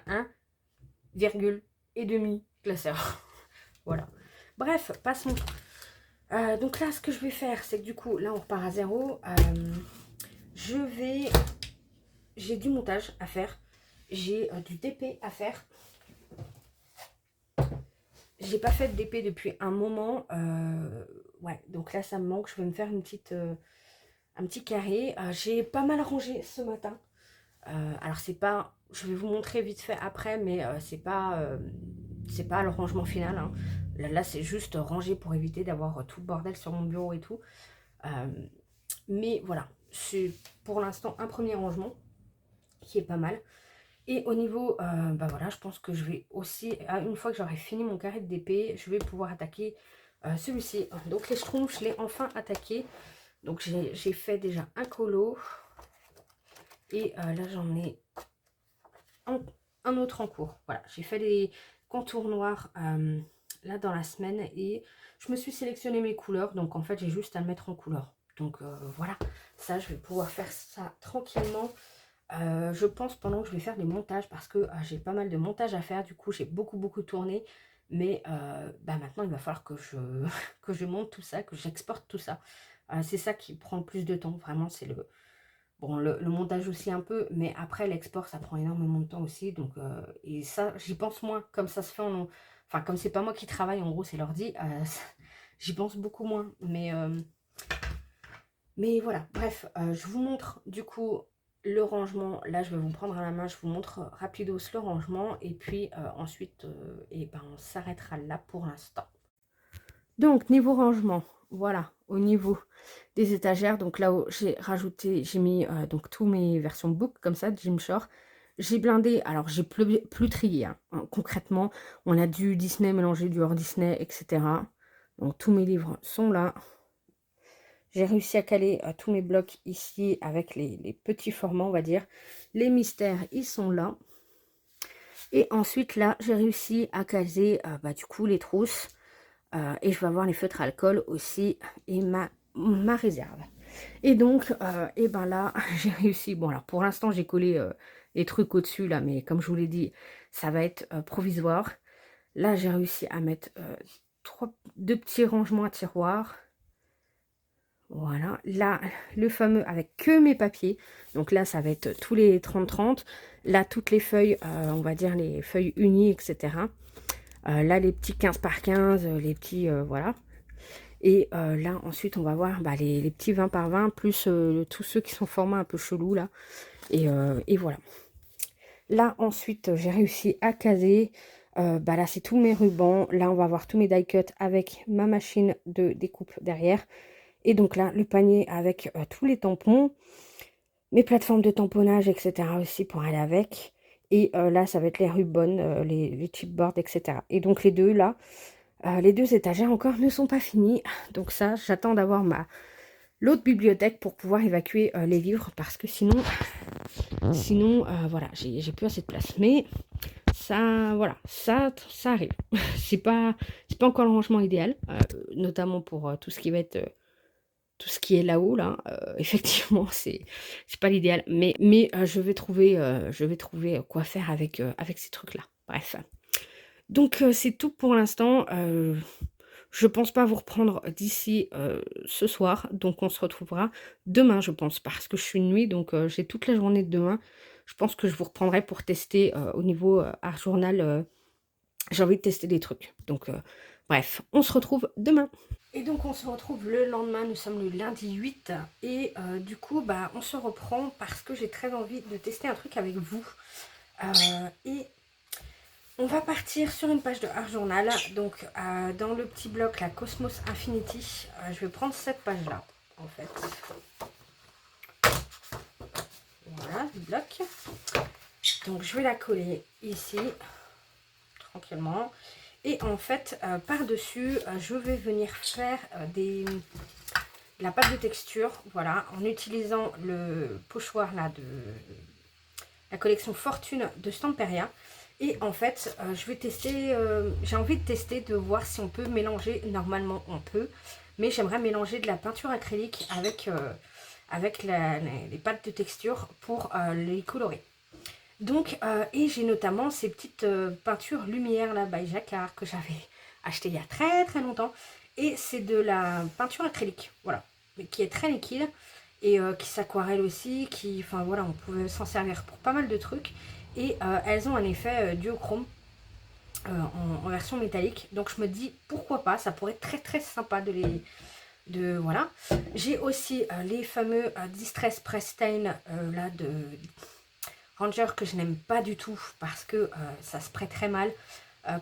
1,5 classeur. Voilà. Bref, passons. Donc là, ce que je vais faire, c'est que du coup, là, on repart à 0. J'ai du montage à faire. J'ai du DP à faire. J'ai pas fait de DP depuis un moment. Ouais, donc là, ça me manque. Je vais me faire un petit carré. J'ai pas mal rangé ce matin. Alors, c'est pas... Je vais vous montrer vite fait après, mais c'est pas le rangement final. Hein. Là, c'est juste ranger pour éviter d'avoir tout le bordel sur mon bureau et tout. Mais voilà, c'est pour l'instant un premier rangement qui est pas mal. Et au niveau, bah voilà, je pense que je vais aussi, une fois que j'aurai fini mon carré de DP, je vais pouvoir attaquer celui-ci. Donc les schtroumpfs, je l'ai enfin attaqué. Donc j'ai fait déjà un colo. Et là, j'en ai un autre en cours. Voilà, j'ai fait les contours noirs là dans la semaine. Et je me suis sélectionné mes couleurs. Donc en fait, j'ai juste à le mettre en couleur. Donc voilà, ça, je vais pouvoir faire ça tranquillement. Je pense pendant que je vais faire des montages, parce que j'ai pas mal de montages à faire. Du coup, j'ai beaucoup tourné. Mais bah maintenant, il va falloir que que je monte tout ça, que j'exporte tout ça. C'est ça qui prend le plus de temps. Vraiment, c'est bon, le montage aussi un peu. Mais après, l'export, ça prend énormément de temps aussi. Donc, et ça, j'y pense moins. Comme ça se fait en... Enfin, comme c'est pas moi qui travaille, en gros, c'est l'ordi. J'y pense beaucoup moins. Mais voilà, bref, je vous montre du coup le rangement. Là, je vais vous prendre à la main, je vous montre rapidos le rangement. Et puis ensuite, et ben, on s'arrêtera là pour l'instant. Donc, niveau rangement, voilà, au niveau des étagères. Donc là, j'ai rajouté, j'ai mis donc tous mes versions book, comme ça, de Jim Shore. J'ai blindé, alors j'ai plus trié. Hein. Concrètement, on a du Disney mélangé, du hors Disney, etc. Donc, tous mes livres sont là. J'ai réussi à caler tous mes blocs ici avec les petits formats, on va dire. Les mystères, ils sont là. Et ensuite, là, j'ai réussi à caser bah, du coup les trousses. Et je vais avoir les feutres alcool aussi et ma réserve. Et donc, et ben là, j'ai réussi. Bon, alors pour l'instant, j'ai collé les trucs au-dessus, là. Mais comme je vous l'ai dit, ça va être provisoire. Là, j'ai réussi à mettre 2 petits rangements à tiroirs. Voilà, là, le fameux avec que mes papiers. Donc là, ça va être tous les 30-30. Là, toutes les feuilles, on va dire les feuilles unies, etc. Là, les petits 15 par 15, les petits, voilà. Et là, ensuite, on va voir bah, les petits 20 par 20, plus tous ceux qui sont formats un peu chelous, là. Et voilà. Là, ensuite, j'ai réussi à caser. Bah là, c'est tous mes rubans. Là, on va avoir tous mes die cuts avec ma machine de découpe derrière. Et donc là, le panier avec tous les tampons, mes plateformes de tamponnage, etc. aussi pour aller avec. Et là, ça va être les rubans, les chipboards, etc. Et donc les deux là, les 2 étagères encore ne sont pas finies. Donc ça, j'attends d'avoir l'autre bibliothèque pour pouvoir évacuer les livres. Parce que sinon voilà, j'ai plus assez de place. Mais ça, voilà, ça arrive. C'est pas encore le rangement idéal, notamment pour tout ce qui va être... tout ce qui est là-haut là, effectivement c'est pas l'idéal. Je vais trouver, quoi faire avec ces trucs-là. Bref. Donc c'est tout pour l'instant, je pense pas vous reprendre d'ici, ce soir, donc on se retrouvera demain je pense, parce que je suis de nuit donc j'ai toute la journée de demain. Je pense que je vous reprendrai pour tester, au niveau, art journal, j'ai envie de tester des trucs. Donc bref, on se retrouve demain. Et donc on se retrouve le lendemain, nous sommes le lundi 8 et du coup bah on se reprend parce que j'ai très envie de tester un truc avec vous. Et on va partir sur une page de Art Journal, donc dans le petit bloc la Cosmos Infinity, je vais prendre cette page là en fait. Voilà le bloc. Donc je vais la coller ici, tranquillement. Et en fait, par-dessus, je vais venir faire de la pâte de texture, voilà, en utilisant le pochoir là de la collection Fortune de Stamperia. Et en fait, je vais tester, j'ai envie de tester, de voir si on peut mélanger, normalement on peut, mais j'aimerais mélanger de la peinture acrylique avec les pâtes de texture pour les colorer. Donc, et j'ai notamment ces petites peintures lumière là, by Jacquard, que j'avais acheté il y a très très longtemps. Et c'est de la peinture acrylique, voilà, mais qui est très liquide et qui s'aquarelle aussi, qui, enfin voilà, on pouvait s'en servir pour pas mal de trucs. Et elles ont un effet duochrome en version métallique. Donc je me dis, pourquoi pas, ça pourrait être très très sympa de les... voilà. J'ai aussi les fameux Distress Press Stain là de Ranger que je n'aime pas du tout parce que ça se prête très mal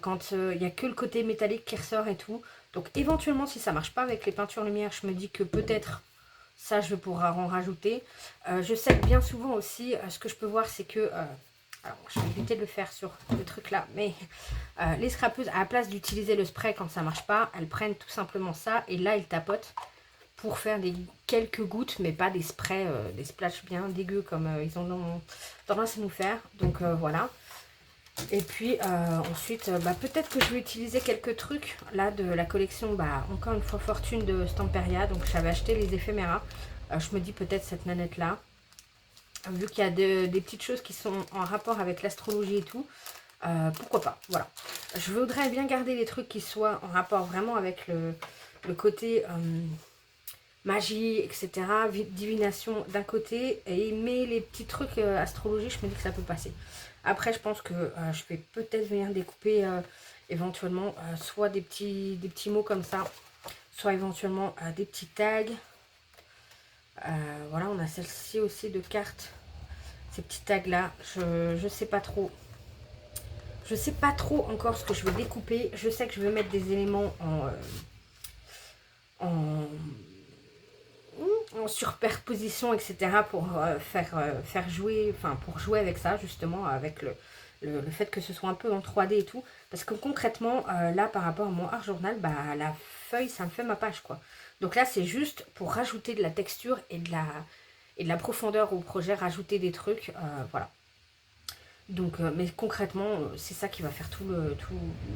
quand il n'y a que le côté métallique qui ressort et tout. Donc éventuellement si ça marche pas avec les peintures lumière, je me dis que peut-être ça je pourrais en rajouter. Je sais que bien souvent aussi ce que je peux voir c'est que, alors je vais éviter de le faire sur le truc là, mais les scrapeuses à la place d'utiliser le spray quand ça marche pas, elles prennent tout simplement ça et là ils tapotent pour faire quelques gouttes, mais pas des sprays, des splashes bien dégueux comme ils ont tendance à nous faire. Donc voilà. Et puis ensuite, peut-être que je vais utiliser quelques trucs là de la collection, encore une fois Fortune de Stamperia. Donc j'avais acheté les éphéméras. Je me dis peut-être cette nanette là, vu qu'il y a des petites choses qui sont en rapport avec l'astrologie et tout. Pourquoi pas, voilà. Je voudrais bien garder les trucs qui soient en rapport vraiment avec le côté magie, etc. Divination d'un côté, mais les petits trucs astrologie, je me dis que ça peut passer. Après, je pense que je vais peut-être venir découper éventuellement soit des petits mots comme ça, soit éventuellement des petits tags. Voilà, on a celle-ci aussi de cartes. Ces petits tags là, je sais pas trop. Je sais pas trop encore ce que je vais découper. Je sais que je vais mettre des éléments en superposition, etc. pour faire jouer, enfin pour jouer avec ça justement, avec le fait que ce soit un peu en 3D et tout. Parce que concrètement, là par rapport à mon art journal, la feuille ça me fait ma page quoi. Donc là c'est juste pour rajouter de la texture et de la profondeur au projet, rajouter des trucs, voilà. Donc, mais concrètement, c'est ça qui va faire tout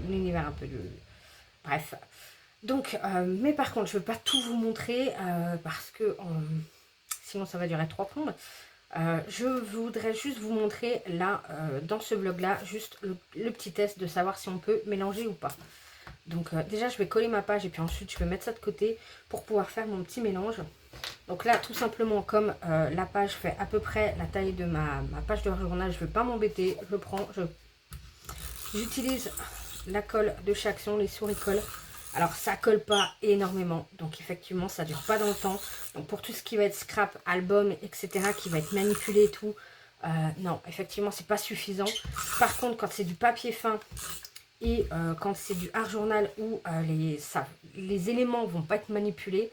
l'univers un peu de... Bref. Donc, mais par contre, je ne veux pas tout vous montrer parce que sinon ça va durer 3 plombes. Je voudrais juste vous montrer là, dans ce vlog là, juste le petit test de savoir si on peut mélanger ou pas. Donc déjà je vais coller ma page et puis ensuite je vais mettre ça de côté pour pouvoir faire mon petit mélange. Donc là tout simplement comme la page fait à peu près la taille de ma page de journal, je ne vais pas m'embêter, je prends, j'utilise la colle de chez Action, les souris colles. Alors ça colle pas énormément, donc effectivement ça dure pas dans le temps. Donc pour tout ce qui va être scrap, album, etc. qui va être manipulé et tout, non effectivement c'est pas suffisant. Par contre quand c'est du papier fin et quand c'est du art journal où les éléments vont pas être manipulés,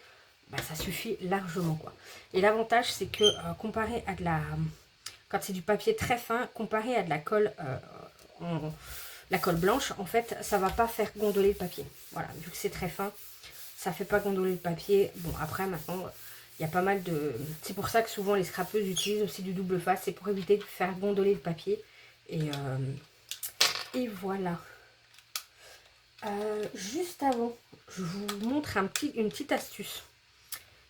ça suffit largement quoi. Et l'avantage c'est que comparé à quand c'est du papier très fin, comparé à de la colle la colle blanche, en fait, ça va pas faire gondoler le papier. Voilà, vu que c'est très fin, ça fait pas gondoler le papier. Bon, après, maintenant, il y a pas mal de... C'est pour ça que souvent les scrapeuses utilisent aussi du double face, c'est pour éviter de faire gondoler le papier. Et voilà. Juste avant, je vous montre une petite astuce.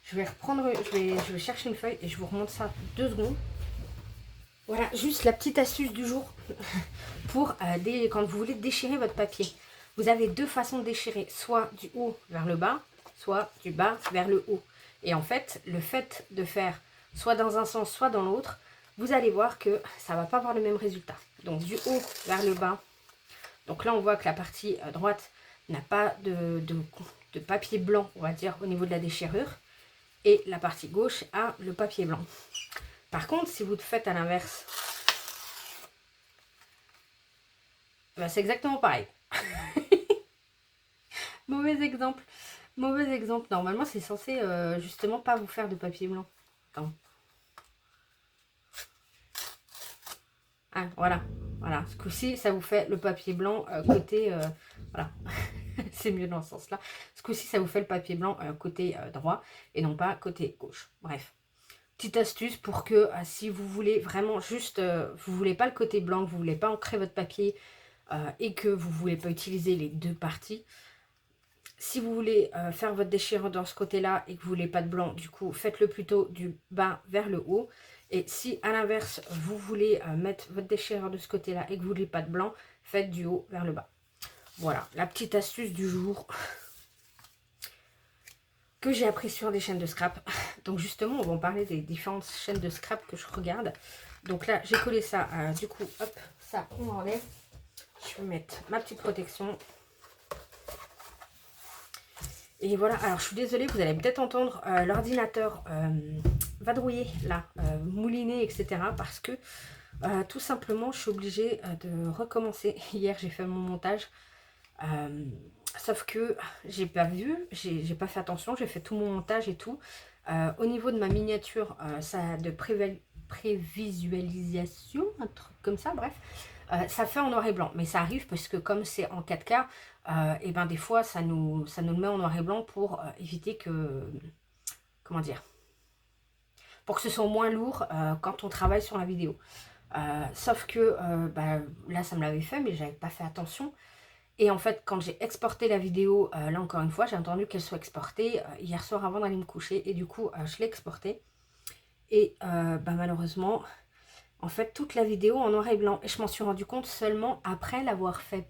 Je vais reprendre, je vais chercher une feuille et je vous remonte ça 2 secondes. Voilà, juste la petite astuce du jour pour quand vous voulez déchirer votre papier. Vous avez 2 façons de déchirer, soit du haut vers le bas, soit du bas vers le haut. Et en fait, le fait de faire soit dans un sens, soit dans l'autre, vous allez voir que ça ne va pas avoir le même résultat. Donc du haut vers le bas. Donc là, on voit que la partie droite n'a pas de papier blanc, on va dire, au niveau de la déchirure. Et la partie gauche a le papier blanc. Par contre, si vous le faites à l'inverse, ben c'est exactement pareil. Mauvais exemple. Mauvais exemple. Normalement, c'est censé justement pas vous faire de papier blanc. Attends. Ah, voilà. Voilà. Ce coup-ci, ça vous fait le papier blanc côté... voilà. C'est mieux dans ce sens-là. Ce coup-ci, ça vous fait le papier blanc côté droit et non pas côté gauche. Bref. Petite astuce pour que si vous voulez vraiment juste... vous voulez pas le côté blanc, vous voulez pas ancrer votre papier et que vous voulez pas utiliser les 2 parties. Si vous voulez faire votre déchirure dans ce côté-là et que vous voulez pas de blanc, du coup, faites-le plutôt du bas vers le haut. Et si, à l'inverse, vous voulez mettre votre déchirure de ce côté-là et que vous voulez pas de blanc, faites du haut vers le bas. Voilà, la petite astuce du jour que j'ai appris sur des chaînes de scrap. Donc justement, on va en parler des différentes chaînes de scrap que je regarde. Donc là, j'ai collé ça, du coup, hop, ça, on enlève. Je vais mettre ma petite protection. Et voilà, alors je suis désolée, vous allez peut-être entendre l'ordinateur vadrouiller là, mouliner, etc. Parce que tout simplement, je suis obligée de recommencer. Hier, j'ai fait mon montage. Sauf que j'ai pas vu, j'ai pas fait attention, j'ai fait tout mon montage et tout. Au niveau de ma miniature, ça de prévisualisation, un truc comme ça, bref. Ça fait en noir et blanc, mais ça arrive parce que comme c'est en 4K, et ben des fois ça nous le met en noir et blanc pour éviter que, comment dire, pour que ce soit moins lourd quand on travaille sur la vidéo. Sauf que bah, là ça me l'avait fait, mais j'avais pas fait attention. Et en fait, quand j'ai exporté la vidéo, là encore une fois, j'ai entendu qu'elle soit exportée hier soir avant d'aller me coucher. Et du coup, je l'ai exportée. Et bah, malheureusement, en fait, toute la vidéo en noir et blanc. Et je m'en suis rendu compte seulement après l'avoir fait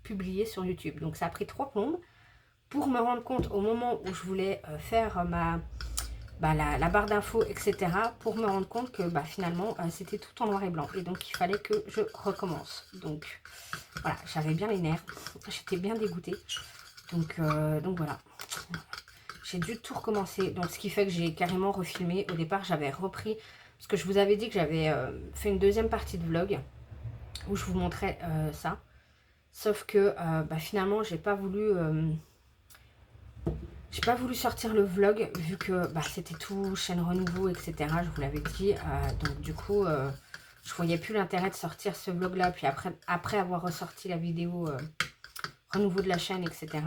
publier sur YouTube. Donc ça a pris 3 plombes pour me rendre compte au moment où je voulais faire la barre d'infos, etc. Pour me rendre compte que bah, finalement, c'était tout en noir et blanc. Et donc, il fallait que je recommence. Donc, voilà, j'avais bien les nerfs. J'étais bien dégoûtée. Donc voilà. J'ai dû tout recommencer. Donc, ce qui fait que j'ai carrément refilmé. Au départ, j'avais repris... Parce que je vous avais dit que j'avais fait une deuxième partie de vlog où je vous montrais ça. Sauf que bah, finalement, j'ai pas voulu sortir le vlog vu que bah, c'était tout chaîne renouveau, etc. Je vous l'avais dit. Donc du coup, je voyais plus l'intérêt de sortir ce vlog là. Puis après avoir ressorti la vidéo renouveau de la chaîne, etc.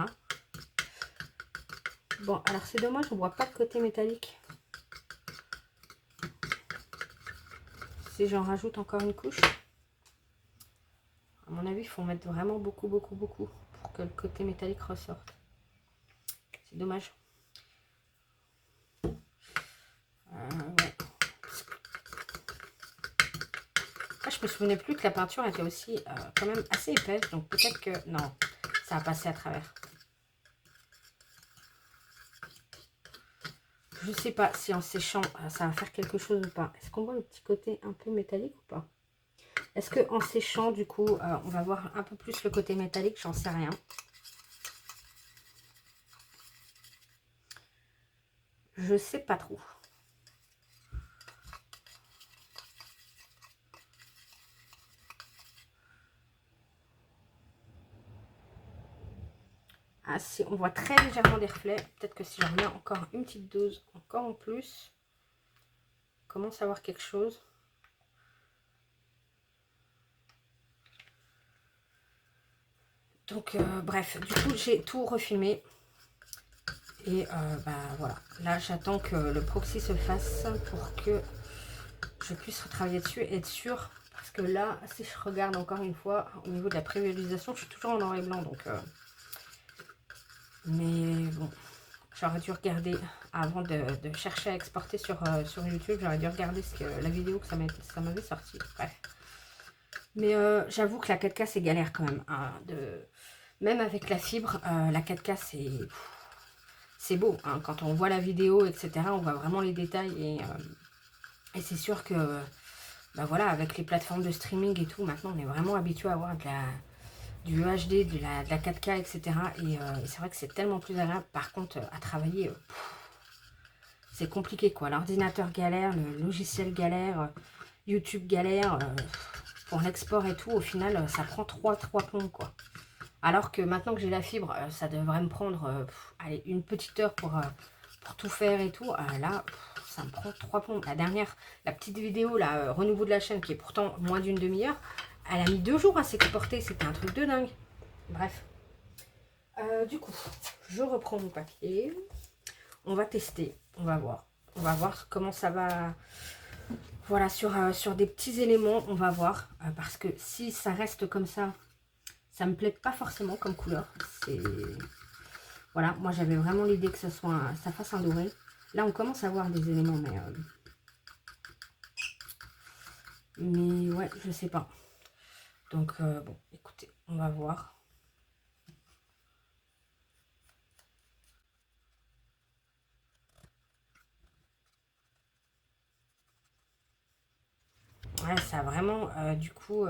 Bon, alors c'est dommage, on voit pas le côté métallique. Si j'en rajoute encore une couche. À mon avis, il faut mettre vraiment beaucoup pour que le côté métallique ressorte. C'est dommage. Ouais. Là, je me souvenais plus que la peinture était aussi quand même assez épaisse. Donc peut-être que... Non, ça a passé à travers. Je sais pas si en séchant, ça va faire quelque chose ou pas. Est-ce qu'on voit le petit côté un peu métallique ou pas? Est-ce qu'en séchant, du coup, on va voir un peu plus le côté métallique? J'en sais rien. Je sais pas trop. Ah si, on voit très légèrement des reflets. Peut-être que si j'en mets encore une petite dose, encore en plus, on commence à voir quelque chose. Donc bref, du coup j'ai tout refilmé. Et bah voilà, là j'attends que le proxy se fasse pour que je puisse retravailler dessus et être sûre. Parce que là, si je regarde encore une fois, au niveau de la prévisualisation, je suis toujours en noir et blanc. Donc, mais bon, J'aurais dû regarder, avant de chercher à exporter sur YouTube, j'aurais dû regarder la vidéo que ça m'avait sorti. Bref. Mais j'avoue que la 4K, c'est galère quand même. Hein, même avec la fibre, la 4K, c'est beau. Hein, quand on voit la vidéo, etc., on voit vraiment les détails. Et c'est sûr que, bah voilà, avec les plateformes de streaming et tout, maintenant, on est vraiment habitué à avoir du HD, de la 4K, etc. Et c'est vrai que c'est tellement plus agréable. Par contre, à travailler, c'est compliqué, quoi. L'ordinateur galère, le logiciel galère, YouTube galère. Pour l'export et tout, au final, ça prend 3 plombs, quoi. Alors que maintenant que j'ai la fibre, ça devrait me prendre allez, une petite heure pour tout faire et tout. Là, ça me prend 3 plombs. La petite vidéo, là, renouveau de la chaîne, qui est pourtant moins d'une demi-heure, elle a mis 2 jours à s'exporter. C'était un truc de dingue. Bref. Du coup, je reprends mon papier. On va tester. On va voir. On va voir comment ça va. Voilà, sur des petits éléments, on va voir. Parce que si ça reste comme ça me plaît pas forcément comme couleur. Voilà, moi j'avais vraiment l'idée que ça fasse un doré. Là, on commence à voir des éléments, mais ouais, je sais pas. Donc, bon, écoutez, on va voir. Ouais, ça a vraiment, du coup,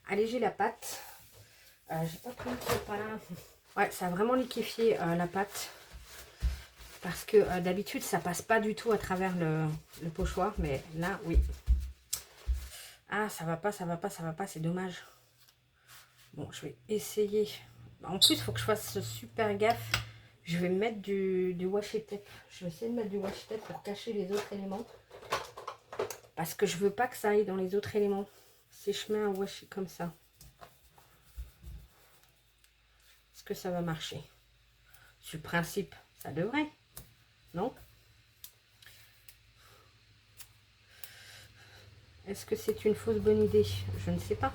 allégé la pâte. J'ai pas pris le pas là. Ouais, ça a vraiment liquéfié la pâte. Parce que d'habitude, ça passe pas du tout à travers le pochoir. Mais là, oui. Ah, ça va pas, ça va pas, ça va pas. C'est dommage. Bon, je vais essayer. En plus, il faut que je fasse super gaffe. Je vais mettre du washi tape. Je vais essayer de mettre du washi tape pour cacher les autres éléments. Parce que je veux pas que ça aille dans les autres éléments. Si je mets un washi comme ça. Est-ce que ça va marcher? Sur le principe, ça devrait. Non? Est-ce que c'est une fausse bonne idée? Je ne sais pas.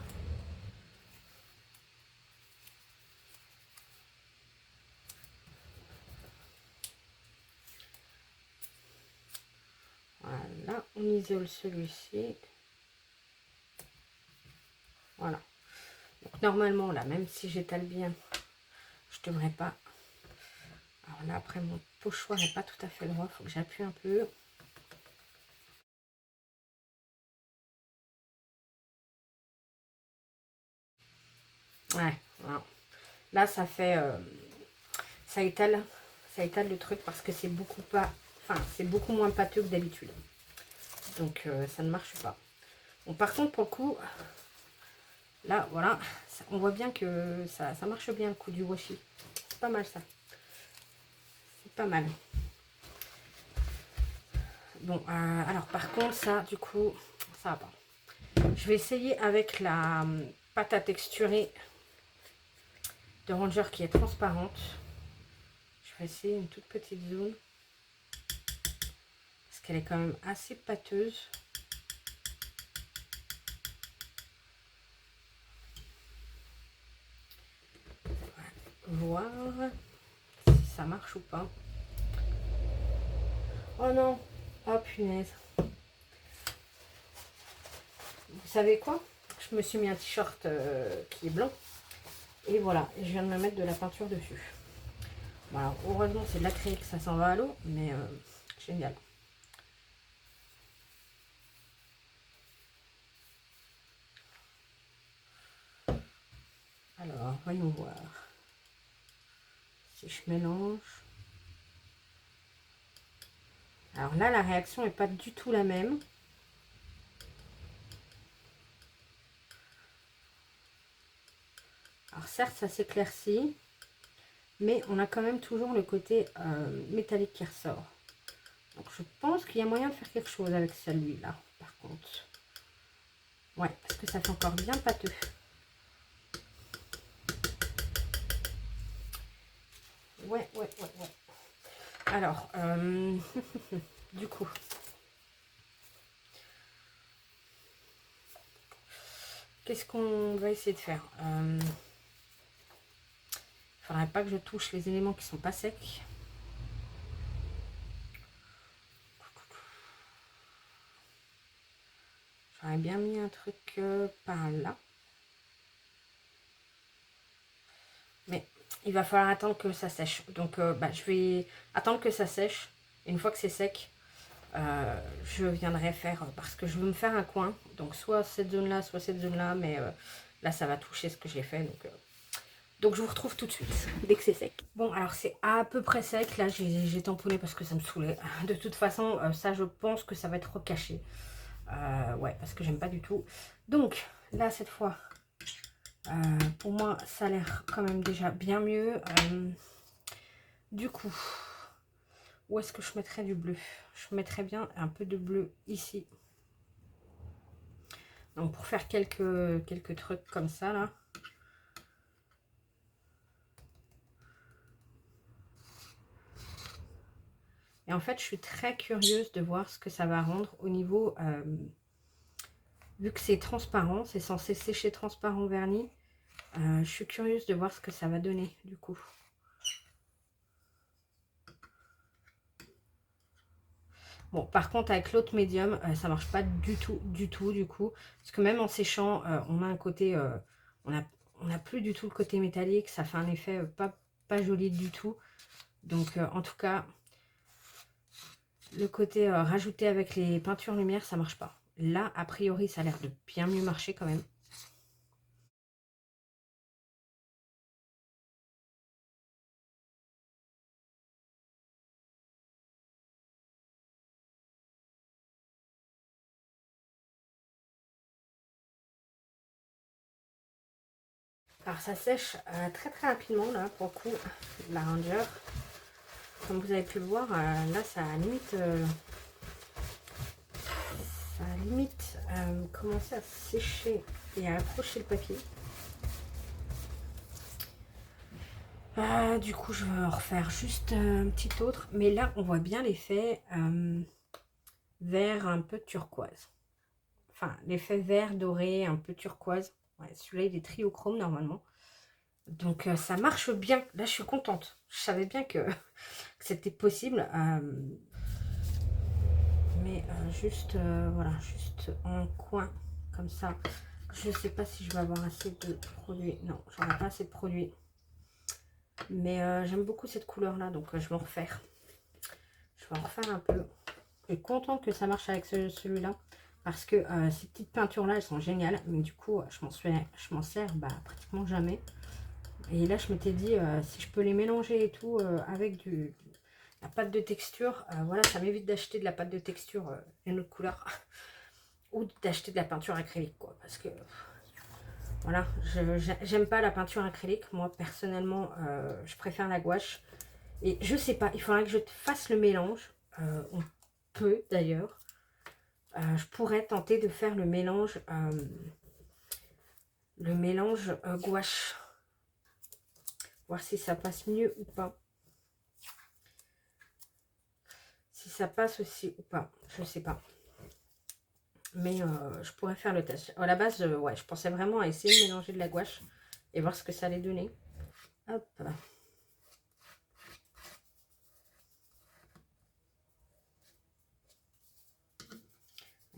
Voilà, on isole celui-ci. Voilà. Donc normalement, là, même si j'étale bien, je ne devrais pas. Alors là, après, mon pochoir n'est pas tout à fait droit. Il faut que j'appuie un peu. Ouais, voilà. Là, ça fait... ça étale le truc parce que c'est beaucoup pas... Enfin, c'est beaucoup moins pâteux que d'habitude. Donc, ça ne marche pas. Bon, par contre, pour le coup... Là, voilà. On voit bien que ça marche bien, le coup du washi. C'est pas mal, ça. C'est pas mal. Bon, alors, par contre, ça, du coup, ça va pas. Je vais essayer avec la pâte à texturer de Ranger qui est transparente. Je vais essayer une toute petite zone. Parce qu'elle est quand même assez pâteuse. Voir si ça marche ou pas. Oh non. Oh punaise. Vous savez quoi? Je me suis mis un t-shirt qui est blanc. Et voilà, je viens de me mettre de la peinture dessus. Bon, alors, heureusement, c'est de l'acrylique, ça s'en va à l'eau, mais génial. Alors, voyons voir. Si je mélange. Alors là, la réaction n'est pas du tout la même. Alors certes, ça s'éclaircit, mais on a quand même toujours le côté métallique qui ressort. Donc je pense qu'il y a moyen de faire quelque chose avec celui-là, par contre. Ouais, parce que ça fait encore bien pâteux. Ouais. Alors, du coup, qu'est-ce qu'on va essayer de faire? Il faudrait pas que je touche les éléments qui sont pas secs. j'aurais bien mis un truc par là. Mais il va falloir attendre que ça sèche. Donc je vais attendre que ça sèche. Et une fois que c'est sec, je viendrai faire, parce que je veux me faire un coin. Donc soit cette zone-là, soit cette zone-là. Mais là, ça va toucher ce que j'ai fait. Donc je vous retrouve tout de suite, dès que c'est sec. Bon, alors c'est à peu près sec. Là, j'ai tamponné parce que ça me saoulait. De toute façon, ça, je pense que ça va être recaché. Ouais, parce que j'aime pas du tout. Donc, là, cette fois, pour moi, ça a l'air quand même déjà bien mieux. Du coup, où est-ce que je mettrais du bleu? Je mettrais bien un peu de bleu ici. Donc, pour faire quelques trucs comme ça, là. Et en fait, je suis très curieuse de voir ce que ça va rendre au niveau... vu que c'est transparent, c'est censé sécher transparent vernis. Je suis curieuse de voir ce que ça va donner, du coup. Bon, par contre, avec l'autre médium, ça marche pas du tout, du coup. Parce que même en séchant, on a un côté... on a plus du tout le côté métallique. Ça fait un effet pas joli du tout. Donc, en tout cas, le côté rajouté avec les peintures lumière, ça marche pas. Là, a priori, ça a l'air de bien mieux marcher quand même. Alors, ça sèche très rapidement, là, pour le coup, la Ranger. Comme vous avez pu le voir, là, ça a limite... commencé à sécher et à accrocher le papier. Du coup, je vais en refaire juste un petit autre. Mais là, on voit bien l'effet vert un peu turquoise. Enfin, l'effet vert doré un peu turquoise. Ouais, celui-là, il est triochrome normalement. Donc, ça marche bien. Là, je suis contente. Je savais bien que c'était possible. Mais juste, voilà, juste en coin, comme ça. Je sais pas si je vais avoir assez de produit. Non, j'en ai pas assez de produit. Mais j'aime beaucoup cette couleur-là, donc je vais en refaire. Je vais en refaire un peu. Je suis contente que ça marche avec celui-là. Parce que ces petites peintures-là, elles sont géniales. Mais du coup, je m'en sers pratiquement jamais. Et là, je m'étais dit, si je peux les mélanger et tout avec la pâte de texture, voilà, ça m'évite d'acheter de la pâte de texture une autre couleur. Ou d'acheter de la peinture acrylique, quoi. Parce que, voilà, j'aime pas la peinture acrylique. Moi, personnellement, je préfère la gouache. Et je sais pas, il faudrait que je fasse le mélange. On peut, d'ailleurs. Je pourrais tenter de faire le mélange gouache. Voir si ça passe mieux ou pas. Si ça passe aussi ou pas, je sais pas. Mais je pourrais faire le test. À la base, ouais, je pensais vraiment à essayer de mélanger de la gouache et voir ce que ça allait donner. Hop.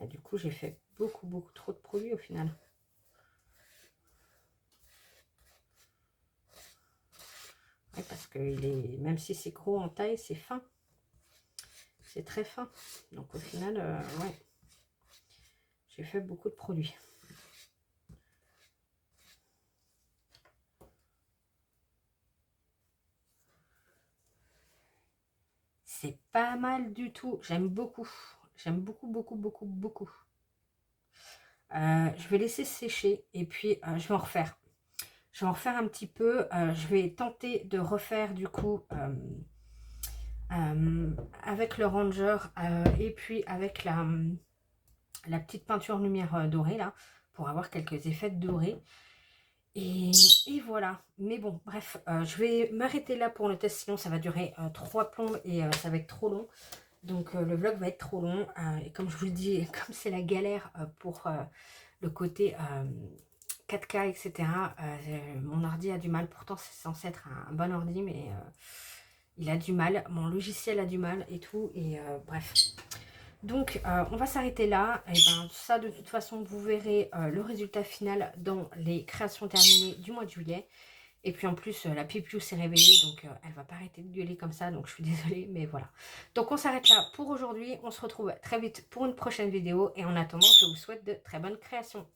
Et du coup, j'ai fait beaucoup trop de produits au final. Ouais, parce que même si c'est gros en taille, c'est fin. C'est très fin. Donc au final, ouais, j'ai fait beaucoup de produits. C'est pas mal du tout. J'aime beaucoup. J'aime beaucoup. Je vais laisser sécher et puis je vais en refaire. Je vais en refaire un petit peu. Je vais tenter de refaire du coup avec le Ranger et puis avec la petite peinture lumière dorée là pour avoir quelques effets dorés. Et voilà. Mais bon, bref, je vais m'arrêter là pour le test, sinon ça va durer 3 plombes et ça va être trop long. Donc le vlog va être trop long. Et comme je vous le dis, comme c'est la galère pour le côté 4K, etc. Mon ordi a du mal. Pourtant, c'est censé être un bon ordi, mais il a du mal. Mon logiciel a du mal et tout. Et bref. Donc, on va s'arrêter là. Et ben, ça, de toute façon, vous verrez le résultat final dans les créations terminées du mois de juillet. Et puis en plus, la Pipiou s'est réveillée, donc elle va pas arrêter de gueuler comme ça, donc je suis désolée, mais voilà. Donc on s'arrête là pour aujourd'hui. On se retrouve très vite pour une prochaine vidéo. Et en attendant, je vous souhaite de très bonnes créations.